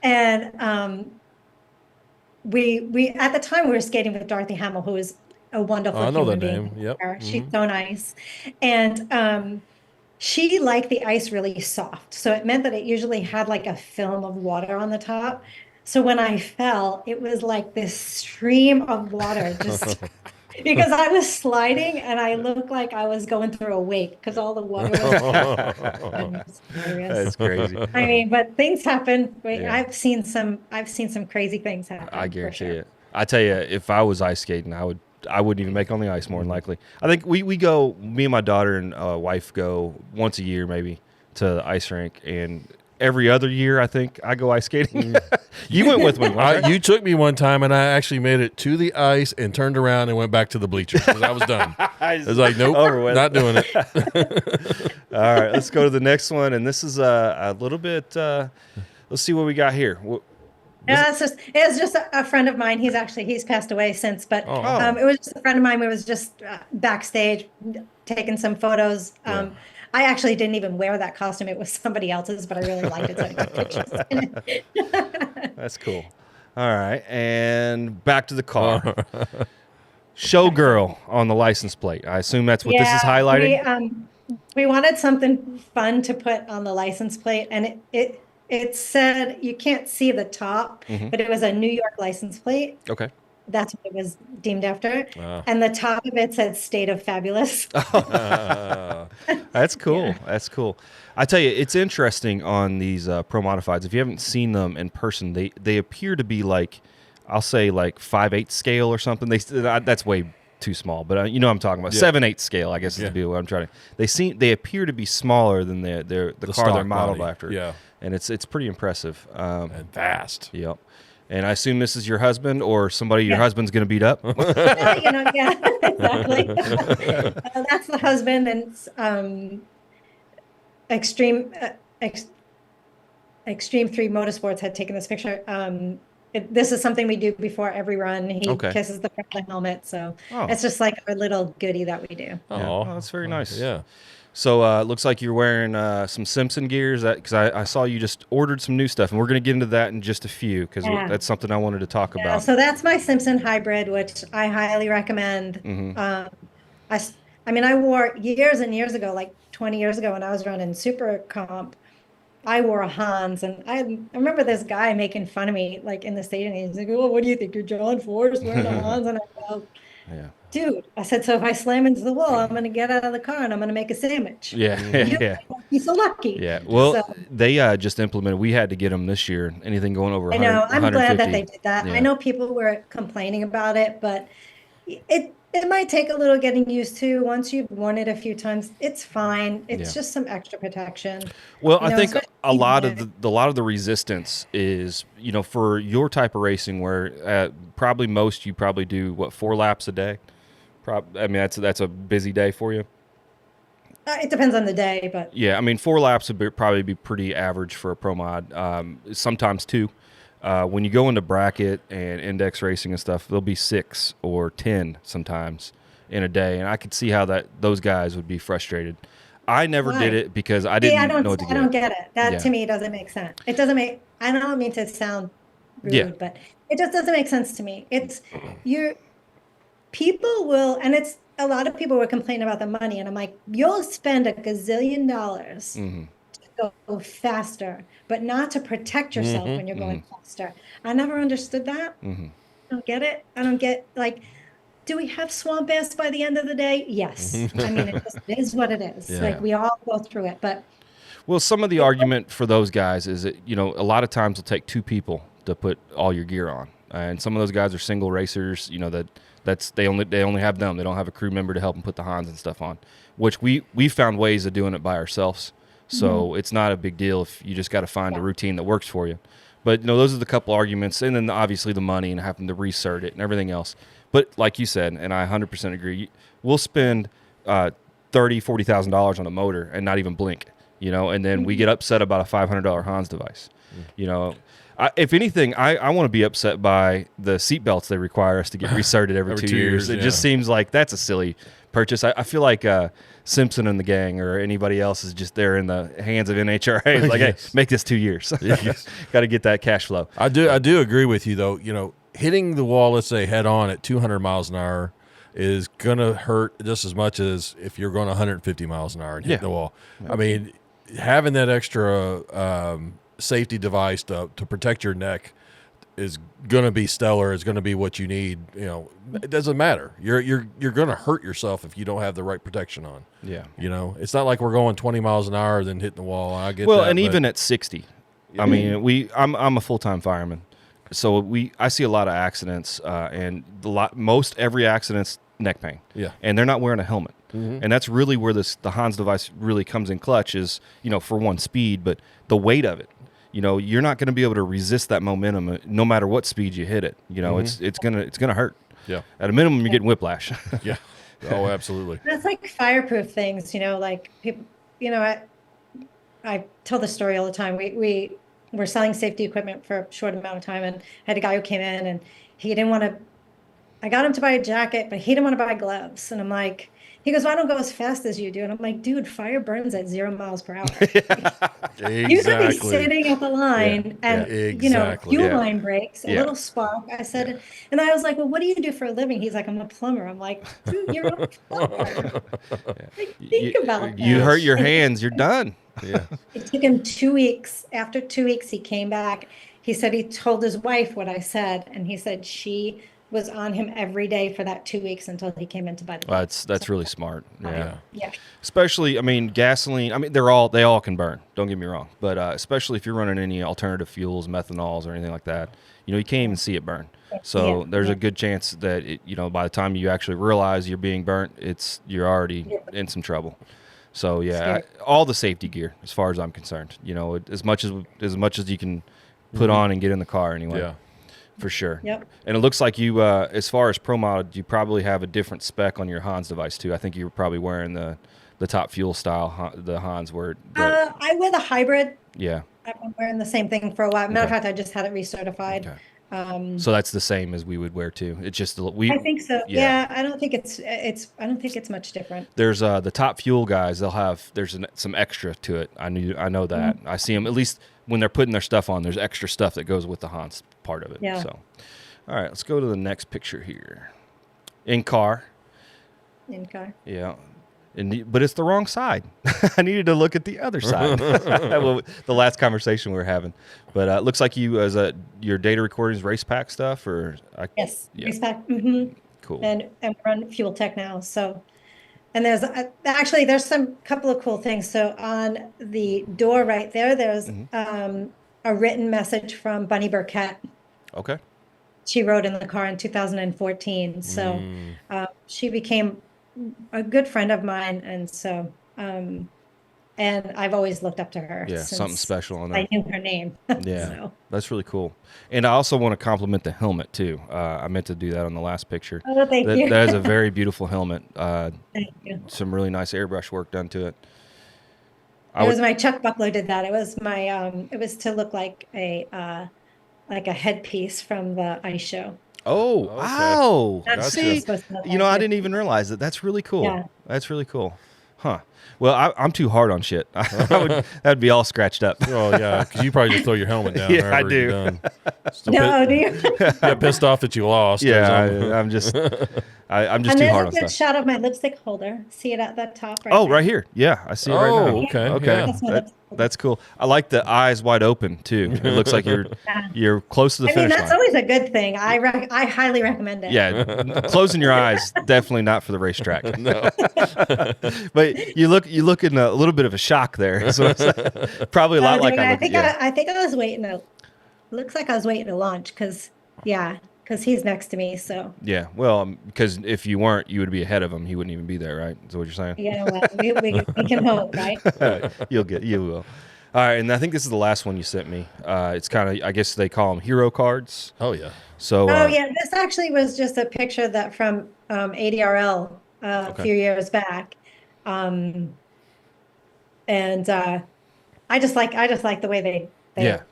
and we at the time we were skating with Dorothy Hamill, who is a wonderful I know human that being. name. Yep. She's so nice, and she liked the ice really soft. So it meant that it usually had like a film of water on the top. So when I fell, it was like this stream of water just because I was sliding and I looked like I was going through a wake because all the water was That's crazy. I mean, but things happen. I've seen some crazy things happen. I guarantee it. I tell you, if I was ice skating, I wouldn't even make it on the ice more than likely. I think we go, me and my daughter and wife go once a year maybe to the ice rink, and every other year I think I go ice skating. You went with me. You took me one time, and I actually made it to the ice and turned around and went back to the bleachers because I was done. I was like, nope, not doing it. All right, let's go to the next one, and this is a little bit, let's see what we got here. Yeah, it was just a friend of mine. He's passed away since, but it was just a friend of mine. We was just backstage taking some photos. I actually didn't even wear that costume. It was somebody else's, but I really liked it, so I took pictures in it. That's cool. All right, and back to the car. Showgirl on the license plate. I assume that's what this is highlighting? We wanted something fun to put on the license plate, and it said, you can't see the top, but it was a New York license plate. Okay. That's what it was deemed after. And the top of it said State of Fabulous. That's cool. Yeah. That's cool. I tell you, it's interesting on these Pro Modifieds. If you haven't seen them in person, they appear to be like, I'll say like 5/8 scale or something. That's way too small, but you know what I'm talking about. 7/8 scale, I guess, is what I'm trying to. They appear to be smaller than the car they're modeled after. Yeah. And it's pretty impressive. And fast. Yep. And I assume this is your husband or somebody your husband's going to beat up. Yeah, exactly. That's the husband, and Extreme Extreme 3 Motorsports had taken this picture. This is something we do before every run. He kisses the front of the helmet, so it's just like our little goodie that we do. Oh, that's very nice. Yeah. So it looks like you're wearing some Simpson gears, because I saw you just ordered some new stuff, and we're going to get into that in just a few, because that's something I wanted to talk about. So that's my Simpson hybrid, which I highly recommend. I mean, I wore years and years ago, like 20 years ago when I was running Super Comp, I wore a Hans, and I remember this guy making fun of me, like in the stadium. He's like, "Oh, what do you think? You're John Forrest wearing a Hans?" And I go, "Dude," I said, "so if I slam into the wall, I'm going to get out of the car and I'm going to make a sandwich." Yeah. You're so lucky. Yeah. Well, they just implemented. We had to get them this year. Anything going over 100, I know. I'm glad that they did that. Yeah. I know people were complaining about it, but it might take a little getting used to. Once you've worn it a few times, it's fine. It's just some extra protection. Well, I think a lot of the resistance is, for your type of racing, where probably most you probably do 4 laps a day. I mean, that's a busy day for you. It depends on the day, but yeah, I mean, 4 laps would probably be pretty average for a pro mod. Sometimes 2. When you go into bracket and index racing and stuff, there'll be 6 or 10 sometimes in a day, and I could see how those guys would be frustrated. I never did it because I didn't know what to get. I don't get it. That to me doesn't make sense. It doesn't make. I don't mean to sound rude, but it just doesn't make sense to me. People will, and it's a lot of people were complaining about the money, and I'm like, you'll spend $1 gazillion to go faster, but not to protect yourself when you're going faster. I never understood that. I don't get it. I don't get, like, do we have swamp ass by the end of the day? Yes. I mean, it is what it is. Yeah. Like, we all go through it, but. Well, some of the argument for those guys is that, a lot of times it'll take 2 people to put all your gear on. And some of those guys are single racers, they only have them. They don't have a crew member to help them put the Hans and stuff on, which we found ways of doing it by ourselves. So it's not a big deal if you just got to find a routine that works for you. But, those are the couple arguments. And then obviously the money and having to recert it and everything else. But like you said, and I 100% agree, we'll spend $30,000-$40,000 on a motor and not even blink, and then we get upset about a $500 Hans device. If anything, I want to be upset by the seat belts they require us to get recerted every 2 years. It just seems like that's a silly purchase. I feel like Simpson and the gang or anybody else is just there in the hands of NHRA. Like, hey, make this 2 years. Got to get that cash flow. I do agree with you, though. Hitting the wall, let's say head on at 200 miles an hour, is going to hurt just as much as if you're going 150 miles an hour and hit the wall. I mean, having that extra safety device to protect your neck is going to be stellar. It's going to be what you need. It doesn't matter. You're going to hurt yourself if you don't have the right protection on. Yeah. It's not like we're going 20 miles an hour then hitting the wall. I get that. Well, and even at 60, I mean, I'm a full-time fireman, so I see a lot of accidents, and most every accident's neck pain. Yeah. And they're not wearing a helmet. And that's really where the Hans device really comes in clutch is, for one, speed, but the weight of it. You're not going to be able to resist that momentum no matter what speed you hit it. It's gonna hurt. Yeah. At a minimum, you're getting whiplash. Yeah. Oh, absolutely. That's like fireproof things, like people, I tell the story all the time. We were selling safety equipment for a short amount of time, and I had a guy who came in and he didn't want to, I got him to buy a jacket, but he didn't want to buy gloves. And I'm like, he goes, well, I don't go as fast as you do. And I'm like, dude, fire burns at 0 miles per hour. Exactly. You could be sitting at the line and, fuel line breaks, a little spark. I said, and I was like, well, what do you do for a living? He's like, I'm a plumber. I'm like, dude, you're a plumber. Like, think about that. You hurt your hands, you're done. Yeah. It took him 2 weeks. After 2 weeks, he came back. He said he told his wife what I said. And he said she was on him every day for that 2 weeks until he came in to buy the Well, that's really smart. Yeah. Yeah. Especially, I mean, gasoline. I mean, they all can burn. Don't get me wrong. But especially if you're running any alternative fuels, methanols, or anything like that, you can't even see it burn. So there's a good chance that by the time you actually realize you're being burnt, you're already in some trouble. So all the safety gear, as far as I'm concerned, as much as you can put on and get in the car anyway. Yeah. For sure. Yep. And it looks like you, as far as Pro Mod, you probably have a different spec on your Hans device too. I think you were probably wearing the top fuel style, the Hans were. I wear the hybrid. Yeah. I've been wearing the same thing for a while. Matter of fact, I just had it recertified. Okay. So that's the same as we would wear too. It's just I think so. Yeah, I don't think it's much different. There's the top fuel guys. There's some extra to it. I know that. I see them at least when they're putting their stuff on. There's extra stuff that goes with the Hans part of it. Yeah. So, all right, let's go to the next picture here. In car. Yeah. But it's the wrong side. I needed to look at the other side. Well, the last conversation we were having. But it looks like you, your data recordings, race pack stuff, or yes, race pack. Mm-hmm. Cool. And we're on Fuel Tech now. So, and there's some couple of cool things. So on the door right there, there's a written message from Bunny Burkett. Okay. She rode in the car in 2014. So she became a good friend of mine, and so and I've always looked up to her. Yeah, something special on that. I knew her name. Yeah, so. That's really cool. And I also want to compliment the helmet too. I meant to do that on the last picture. Oh, thank you. That is a very beautiful helmet. Thank you. Some really nice airbrush work done to it. It was my Chuck Buckler did that. It was my it was to look like a headpiece from the ice show. Oh, okay. Wow. That's See, I didn't even realize that. That's really cool. Yeah. That's really cool. Huh. Well, I'm too hard on shit. That'd be all scratched up. Oh, yeah, because you probably just throw your helmet down. Yeah, I wherever do. you're done. No, do you? Yeah, pissed off that you lost. Yeah, I'm just And too there's hard a on good stuff. shot of my lipstick holder. See it at the top right Oh, there? right here. Yeah, I see it right now. Oh, okay. Okay. Yeah. That's my lipstick. That's cool. I like the eyes wide open too. It looks like you're close to the I mean, finish that's line. always a good thing. I highly recommend it. Yeah, closing your eyes definitely not for the racetrack. No. But you look in a little bit of a shock there. So it's probably a lot like I look. I think I was waiting to. Looks like I was waiting to launch because he's next to me. So Yeah, well, because if you weren't, you would be ahead of him. He wouldn't even be there, right? Is what you're saying? you know what we can hope, right? You will. All right, and I think this is the last one you sent me. It's kind of, I guess they call them hero cards. Oh, yeah. So. Yeah, this actually was just a picture that from ADRL a few years back, and I just like the way they did.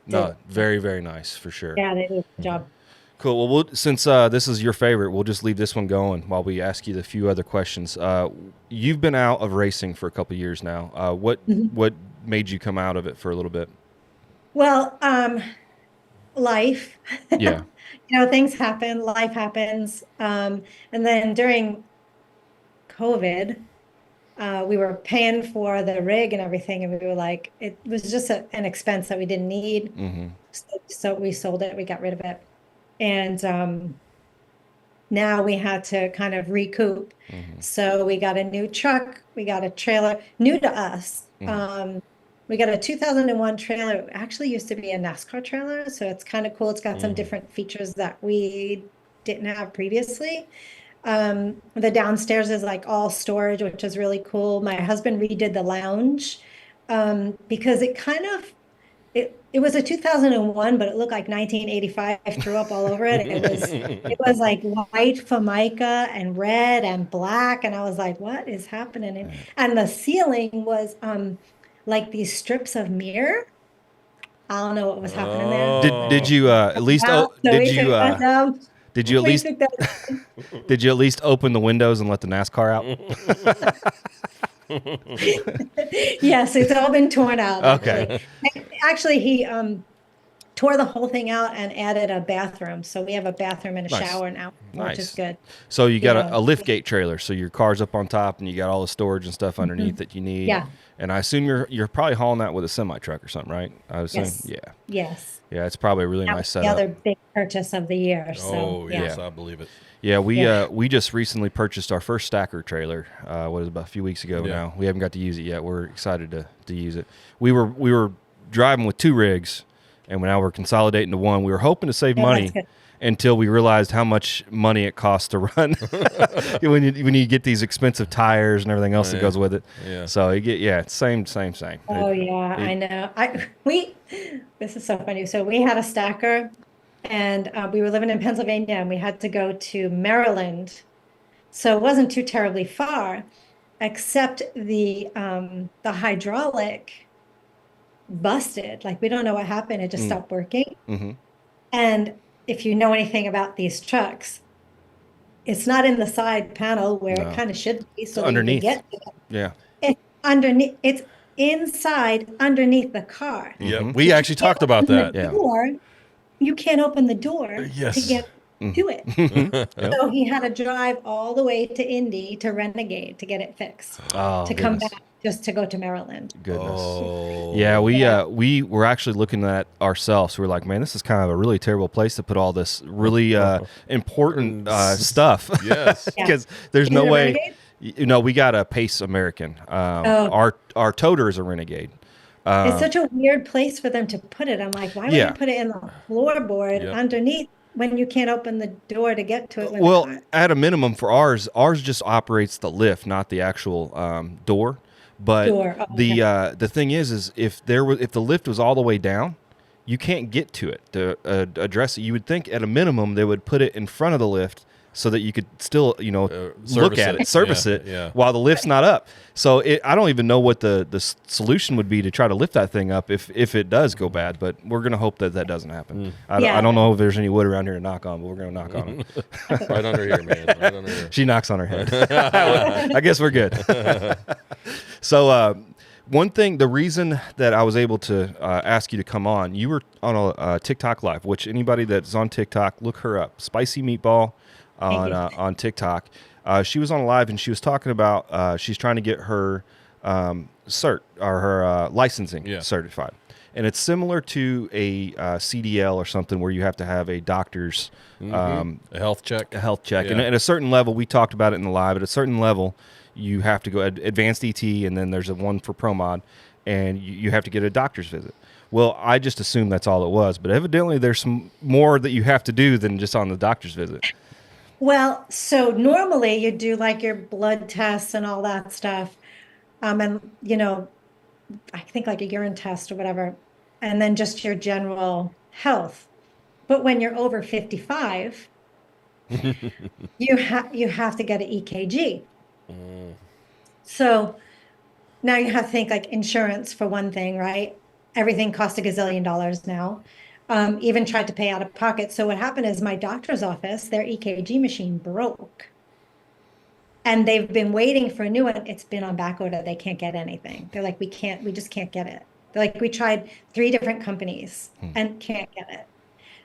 Very, very nice for sure. Yeah, they did a good job. Cool. Well, since this is your favorite, we'll just leave this one going while we ask you the few other questions. You've been out of racing for a couple of years now. What made you come out of it for a little bit? Well, life. Yeah. Things happen. Life happens. And then during COVID, we were paying for the rig and everything, and we were like, it was just an expense that we didn't need. Mm-hmm. So we sold it. We got rid of it. And now we had to kind of recoup. Mm-hmm. So we got a new truck. We got a trailer, new to us. Mm-hmm. We got a 2001 trailer. It actually used to be a NASCAR trailer. So it's kind of cool. It's got some different features that we didn't have previously. The downstairs is like all storage, which is really cool. My husband redid the lounge because it kind of, it was a 2001, but it looked like 1985. I threw up all over it. It was like white Formica and red and black. And I was like, what is happening? And the ceiling was like these strips of mirror. I don't know what was happening there. Did you at least did you at least open the windows and let the NASCAR out? Yes, it's all been torn out. Okay. Actually, he tore the whole thing out and added a bathroom. So we have a bathroom and a shower now, which is good. So you got a lift gate trailer. So your car's up on top and you got all the storage and stuff underneath that you need. Yeah. And I assume you're probably hauling that with a semi truck or something, right? I assume. Yes. Yeah. Yes. Yeah, it's probably a really nice setup. The other big purchase of the year. So, Oh, yes, I believe it. Yeah, we just recently purchased our first stacker trailer. What is it, about a few weeks ago now. We haven't got to use it yet. We're excited to use it. We were driving with two rigs, and now we're consolidating to one. We were hoping to save money until we realized how much money it costs to run when you get these expensive tires and everything else that goes with it. Yeah. So you get same. Oh I know. This is so funny. So we had a stacker And we were living in Pennsylvania, and we had to go to Maryland. So it wasn't too terribly far, except the hydraulic busted. Like, we don't know what happened. It just stopped working. Mm-hmm. And if you know anything about these trucks, it's not in the side panel where it kind of should be, so that underneath. you can get to it. Yeah. It's underneath. It's inside, underneath the car. Yeah, we actually talked about that. Yeah. Door, you can't open the door Yes. to get to it. So he had to drive all the way to Indy to Renegade to get it fixed, to come back just to go to Maryland. Goodness. Oh. Yeah, we were actually looking at ourselves. We were like, man, this is kind of a really terrible place to put all this really important stuff. Yes. Because there's Is no it a way. Renegade? You know, we got a Pace American. Our toter is a Renegade. It's such a weird place for them to put it. I'm like, why would you put it in the floorboard underneath when you can't open the door to get to it? Well, at a minimum for ours just operates the lift, not the actual door. But the thing is if the lift was all the way down, you can't get to it to address it. You would think at a minimum they would put it in front of the lift so that you could still, look at it, service it while the lift's not up. So I don't even know what the solution would be to try to lift that thing up if it does go bad, but we're going to hope that doesn't happen. I don't know if there's any wood around here to knock on, but we're going to knock on it. Right under here, man. Right under here. She knocks on her head. I guess we're good. So one thing, the reason that I was able to ask you to come on, you were on a TikTok live, which anybody that's on TikTok, look her up. Spicy Meatball on TikTok. She was on a live and she was talking about she's trying to get her cert or her licensing certified. And it's similar to a CDL or something where you have to have a doctor's a health check. And at a certain level, we talked about it in the live, at a certain level, you have to go advanced ET, and then there's a one for Pro Mod, and you have to get a doctor's visit. Well, I just assumed that's all it was, but evidently there's some more that you have to do than just on the doctor's visit. Well, so normally you do like your blood tests and all that stuff. And, I think like a urine test or whatever, and then just your general health. But when you're over 55, you have to get an EKG. So now you have to think like insurance for one thing, right? Everything costs $1 gazillion now. Even tried to pay out of pocket. So what happened is my doctor's office, their EKG machine broke. And they've been waiting for a new one. It's been on back order. They can't get anything. They're like, we just can't get it. They're like, we tried 3 different companies and can't get it.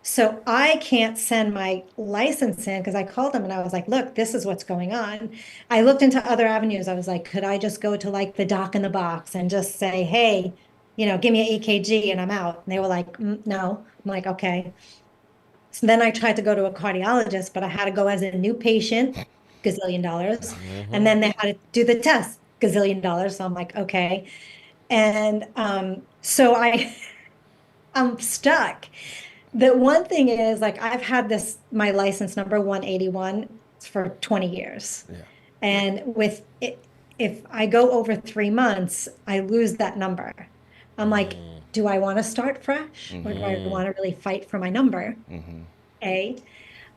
So I can't send my license in because I called them and I was like, look, this is what's going on. I looked into other avenues. I was like, could I just go to like the doc in the box and just say, hey, give me an EKG and I'm out. And they were like, no. I'm like, okay. So then I tried to go to a cardiologist, but I had to go as a new patient, $1 gazillion. And then they had to do the test, $1 gazillion. So I'm like, okay. And so I'm stuck. The one thing is, like, I've had my license number 181 for 20 years. Yeah. And with it, if I go over 3 months, I lose that number. I'm like, do I want to start fresh? Or do I want to really fight for my number? A.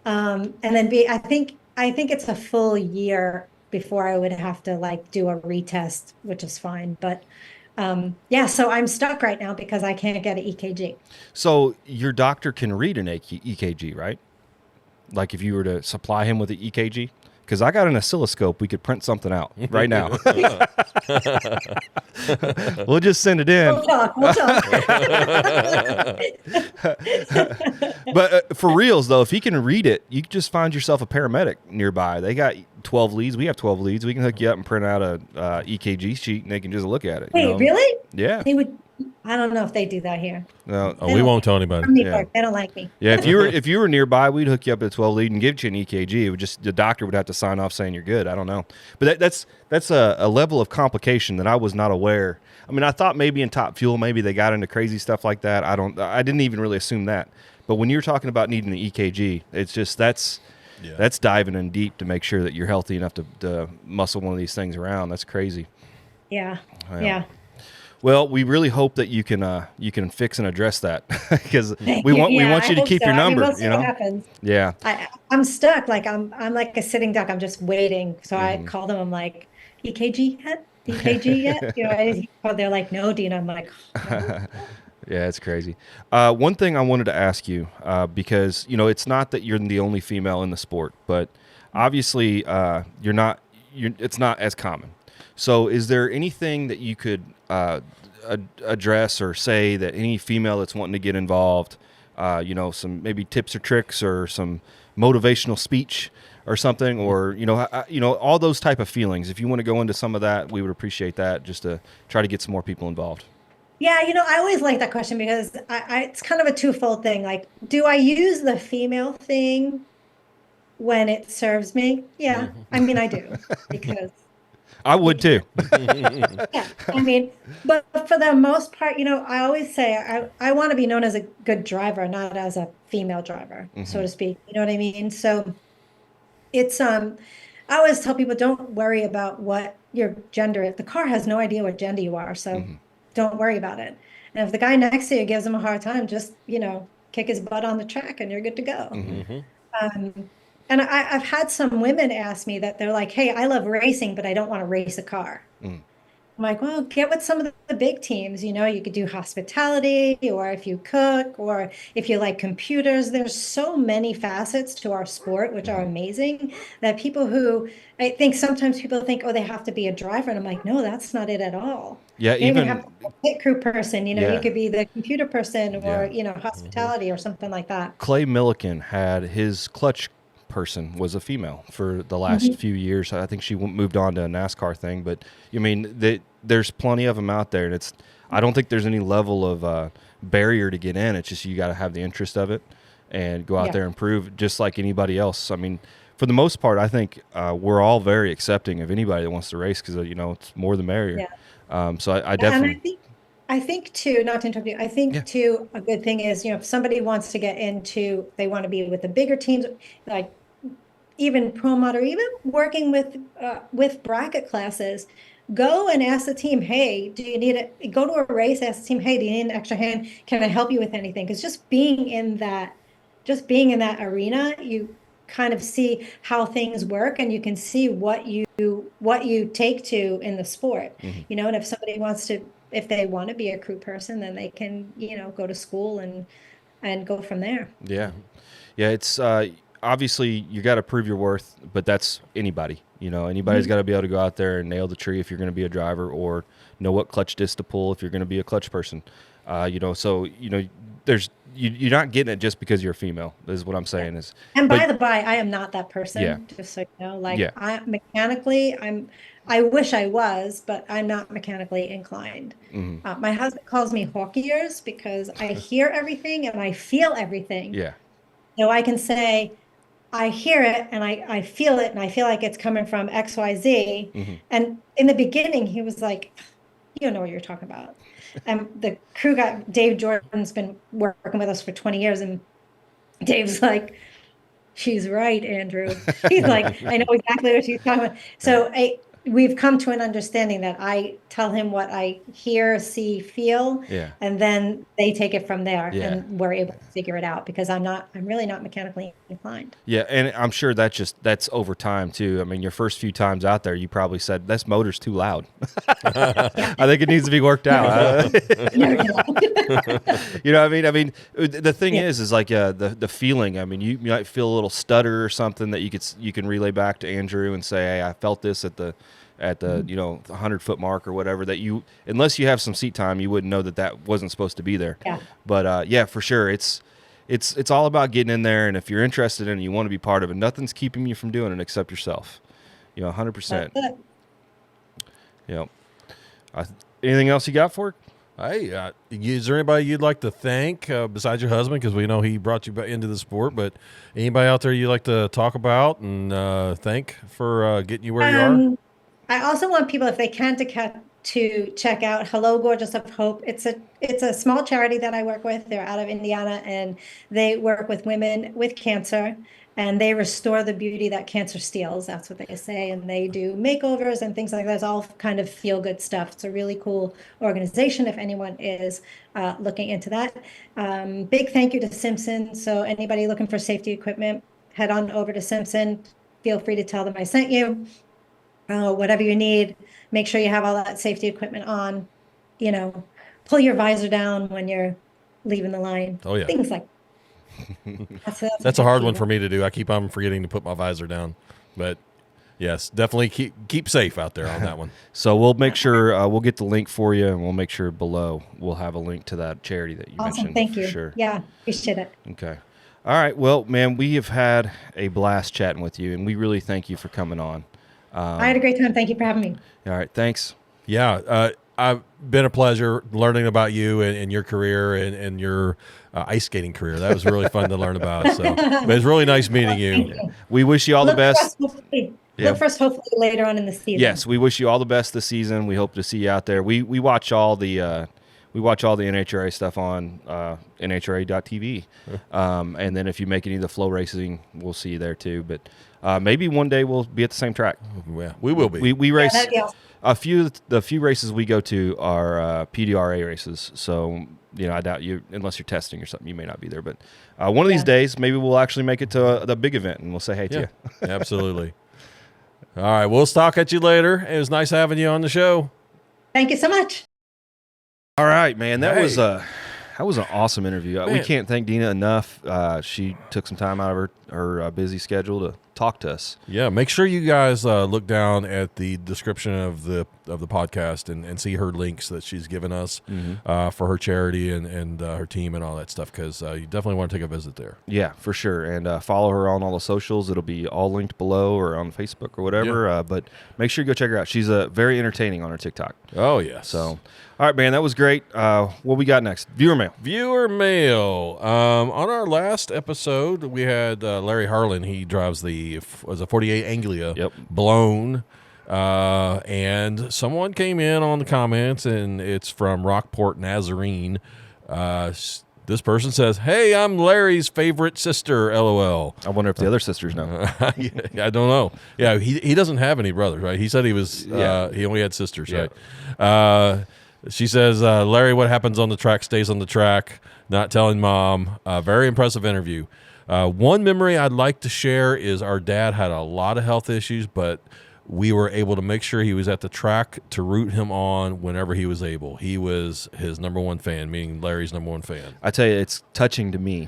And then B, I think it's a full year before I would have to like do a retest, which is fine. But so I'm stuck right now because I can't get an EKG. So your doctor can read an EKG, right? Like if you were to supply him with an EKG? Because I got an oscilloscope, we could print something out right now. We'll just send it in. We'll talk. But for reals, though, if he can read it, you can just find yourself a paramedic nearby. They got 12 leads. We have 12 leads. We can hook you up and print out a EKG sheet, and they can just look at it. Wait, really? Yeah. They would. I don't know if they do that here. No, we won't tell anybody. They don't like me. Yeah, if you were nearby, we'd hook you up at a 12 lead and give you an EKG. It would just the doctor would have to sign off saying you're good. I don't know, but that's a level of complication that I was not aware. I mean, I thought maybe in Top Fuel maybe they got into crazy stuff like that. I didn't even really assume that. But when you're talking about needing the EKG, it's just that's diving in deep to make sure that you're healthy enough to muscle one of these things around. That's crazy. Yeah. Well, we really hope that you can fix and address that because we want I you to hope keep so. your I mean, number. we'll see what happens. Yeah. I'm stuck. Like I'm like a sitting duck. I'm just waiting. So I Mm-hmm. call them. I'm like, EKG yet? EKG yet? They're like, no, Dina. I'm like, no. Yeah, it's crazy. One thing I wanted to ask you, because it's not that you're the only female in the sport, but obviously you're not. It's not as common. So, is there anything that you could address or say that any female that's wanting to get involved, some maybe tips or tricks or some motivational speech or something, or all those type of feelings. If you want to go into some of that, we would appreciate that, just to try to get some more people involved. Yeah, I always like that question because it's kind of a twofold thing. Like, do I use the female thing when it serves me? Yeah, I mean, I do because I would too. yeah, I mean, but for the most part, I always say I want to be known as a good driver, not as a female driver, so to speak. You know what I mean? So it's I always tell people don't worry about what your gender is. The car has no idea what gender you are, so don't worry about it. And if the guy next to you gives him a hard time, just kick his butt on the track, and you're good to go. And I've had some women ask me that they're like, "Hey, I love racing, but I don't want to race a car." I'm like, well, get with some of the big teams. You could do hospitality, or if you cook, or if you like computers. There's so many facets to our sport, which are amazing, that I think sometimes people think, oh, they have to be a driver. And I'm like, no, that's not it at all. Yeah, You even have a pit crew person, Yeah. you could be the computer person or, Yeah. Hospitality or something like that. Clay Milliken had his clutch person was a female for the last few years. I think she moved on to a NASCAR thing, but there's plenty of them out there, and I don't think there's any level of barrier to get in. It's just you got to have the interest of it and go out there and prove, just like anybody else. I mean, for the most part, I think we're all very accepting of anybody that wants to race because it's more the merrier. So I definitely. And I think too, not to interrupt you, I think too, a good thing is, if somebody wants to get into, they want to be with the bigger teams, like even Pro Mod, or even working with bracket classes, go and ask the team, hey, do you need it? Go to a race, ask the team, hey, do you need an extra hand? Can I help you with anything? Because just being in that arena, you kind of see how things work, and you can see what you take to in the sport. And if somebody if they want to be a crew person, then they can, go to school and go from there. Yeah. Yeah. It's, obviously you got to prove your worth, but that's anybody. Anybody's got to be able to go out there and nail the tree if you're going to be a driver, or know what clutch disc to pull if you're going to be a clutch person. There's you're not getting it just because you're a female. Is what I'm saying is. And by the by, I am not that person. Yeah. Just so you know, I mechanically, I wish I was, but I'm not mechanically inclined. My husband calls me hawk ears because I hear everything and I feel everything. Yeah. So I can say, I hear it and I feel it, and I feel like it's coming from XYZ. And in the beginning, he was like, you don't know what you're talking about. And the crew guy, Dave Jordan's been working with us for 20 years. And Dave's like, she's right, Andrew. He's like, I know exactly what she's talking about. So we've come to an understanding that I tell him what I hear, see, feel, and then they take it from there, and we're able to figure it out, because I'm really not mechanically inclined. Yeah, and I'm sure that's over time too. I mean, your first few times out there, you probably said, "This motor's too loud." I think it needs to be worked out. You know what I mean? I mean, the thing is like the feeling. I mean, you might feel a little stutter or something that you can relay back to Andrew and say, "Hey, I felt this at the 100-foot mark," or whatever, that unless you have some seat time, you wouldn't know that wasn't supposed to be there. Yeah. But for sure, it's all about getting in there, and if you're interested in it, you want to be part of it, nothing's keeping you from doing it except yourself. 100%. Anything else you got for it? Hey, is there anybody you'd like to thank besides your husband? Because we know he brought you back into the sport, but anybody out there you'd like to talk about and thank for getting you where you are? I also want people, if they can, to check out Hello Gorgeous of Hope. It's a small charity that I work with. They're out of Indiana, and they work with women with cancer. and they restore the beauty that cancer steals. That's what they say. And they do makeovers and things like that. It's all kind of feel good stuff. It's a really cool organization if anyone is looking into that. Big thank you to Simpson. So anybody looking for safety equipment, head on over to Simpson. Feel free to tell them I sent you. Whatever you need, make sure you have all that safety equipment on. Pull your visor down when you're leaving the line. Oh, yeah. Things like that's a hard one for me to do. I keep on forgetting to put my visor down. But yes, definitely keep safe out there on that one. So we'll make sure we'll get the link for you, and we'll make sure below we'll have a link to that charity that you mentioned. Thank you. Sure. Yeah, appreciate it. Okay. All right. Well, man, we have had a blast chatting with you, and we really thank you for coming on. I had a great time. Thank you for having me. All right. Thanks. Yeah. I've been a pleasure learning about you and your career and your ice skating career. That was really fun to learn about. So but it's really nice meeting you. We wish you all the best. Look for us hopefully later on in the season. Yes, we wish you all the best this season. We hope to see you out there. We watch all the NHRA stuff on NHRA.tv. And then if you make any of the flow racing, we'll see you there too. But maybe one day we'll be at the same track. Yeah, we will be. We race. Awesome. The few races we go to are PDRA races. So, I doubt you, unless you're testing or something, you may not be there. But one of these days, maybe we'll actually make it to the big event and we'll say hey to you. Absolutely. All right. We'll talk at you later. It was nice having you on the show. Thank you so much. All right, man. That was an awesome interview. We can't thank Dina enough. She took some time out of her busy schedule to talk to us. Yeah, make sure you guys look down at the description of the podcast and see her links that she's given us for her charity and her team and all that stuff, because you definitely want to take a visit there. Yeah, for sure. And follow her on all the socials. It'll be all linked below or on Facebook or whatever. Yeah. But make sure you go check her out. She's very entertaining on her TikTok. Oh, yes. So, all right, man, that was great. What we got next? Viewer mail. Viewer mail. On our last episode, we had Larry Harlan. He drives a 48 Anglia blown. And someone came in on the comments, and it's from Rockport, Nazarene. This person says, "Hey, I'm Larry's favorite sister, LOL." I wonder if the other sisters know. I don't know. Yeah, he doesn't have any brothers, right? He said he was he only had sisters, right? She says, "Larry, what happens on the track stays on the track. Not telling mom." Very impressive interview. One memory I'd like to share is our dad had a lot of health issues, but we were able to make sure he was at the track to root him on whenever he was able. He was his number one fan, meaning Larry's number one fan. I tell you, it's touching to me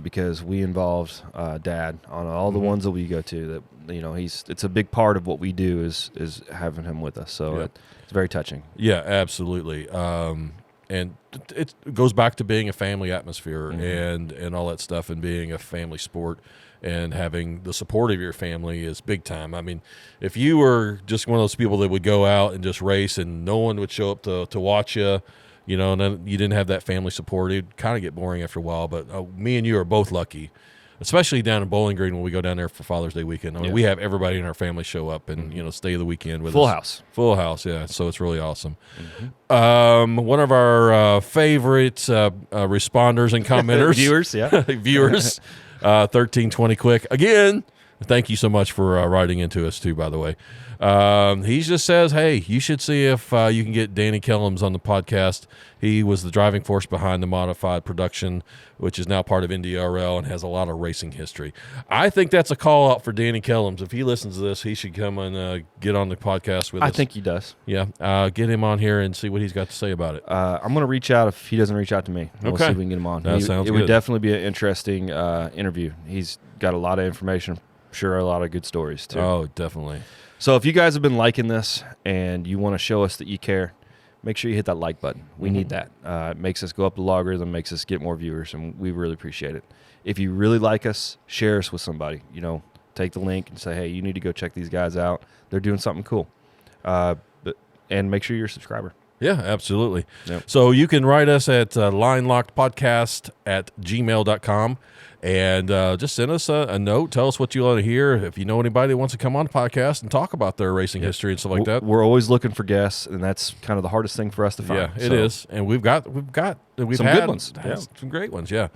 because we involved Dad on all the ones that we go to. That it's a big part of what we do is having him with us. So it's very touching. Yeah, absolutely. And it goes back to being a family atmosphere and all that stuff, and being a family sport. And having the support of your family is big time. I mean, if you were just one of those people that would go out and just race and no one would show up to watch you, and then you didn't have that family support, it'd kind of get boring after a while. But me and you are both lucky, especially down in Bowling Green when we go down there for Father's Day weekend. I mean, we have everybody in our family show up and stay the weekend with us. Full house, yeah. So it's really awesome. One of our favorite responders and commenters, viewers. 1320 Quick. Again, thank you so much for writing into us too, by the way. He just says, hey, you should see if you can get Danny Kellums on the podcast. He was the driving force behind the modified production, which is now part of NDRL and has a lot of racing history. I think that's a call out for Danny Kellums. If he listens to this, he should come and get on the podcast with us. I think he does. Yeah. Get him on here and see what he's got to say about it. I'm going to reach out if he doesn't reach out to me. We'll see if we can get him on. That sounds good. It would definitely be an interesting interview. He's got a lot of information. I'm sure a lot of good stories too. Oh, definitely. So if you guys have been liking this and you want to show us that you care, make sure you hit that like button. We need that. It makes us go up the logarithm, makes us get more viewers, and we really appreciate it. If you really like us, share us with somebody. Take the link and say, hey, you need to go check these guys out. They're doing something cool. And make sure you're a subscriber. Yeah, absolutely. Yep. So you can write us at linelockedpodcast@gmail.com and just send us a note. Tell us what you want to hear. If you know anybody that wants to come on the podcast and talk about their racing history and stuff like that. We're always looking for guests, and that's kind of the hardest thing for us to find. Yeah, it is. And we've had some good ones. Yeah. Some great ones, yeah.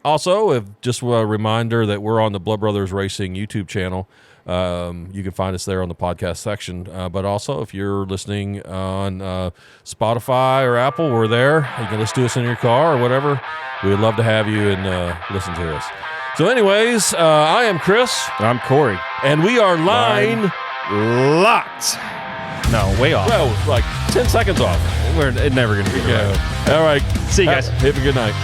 Also, just a reminder that we're on the Blood Brothers Racing YouTube channel. You can find us there on the podcast section. But also, if you're listening on Spotify or Apple, we're there. You can listen to us in your car or whatever. We would love to have you and listen to us. So anyways, I am Chris. I'm Corey. And we are Line Locked. No, way off. Well, like 10 seconds off. It's never going to be good. All right. See you guys. Have a good night.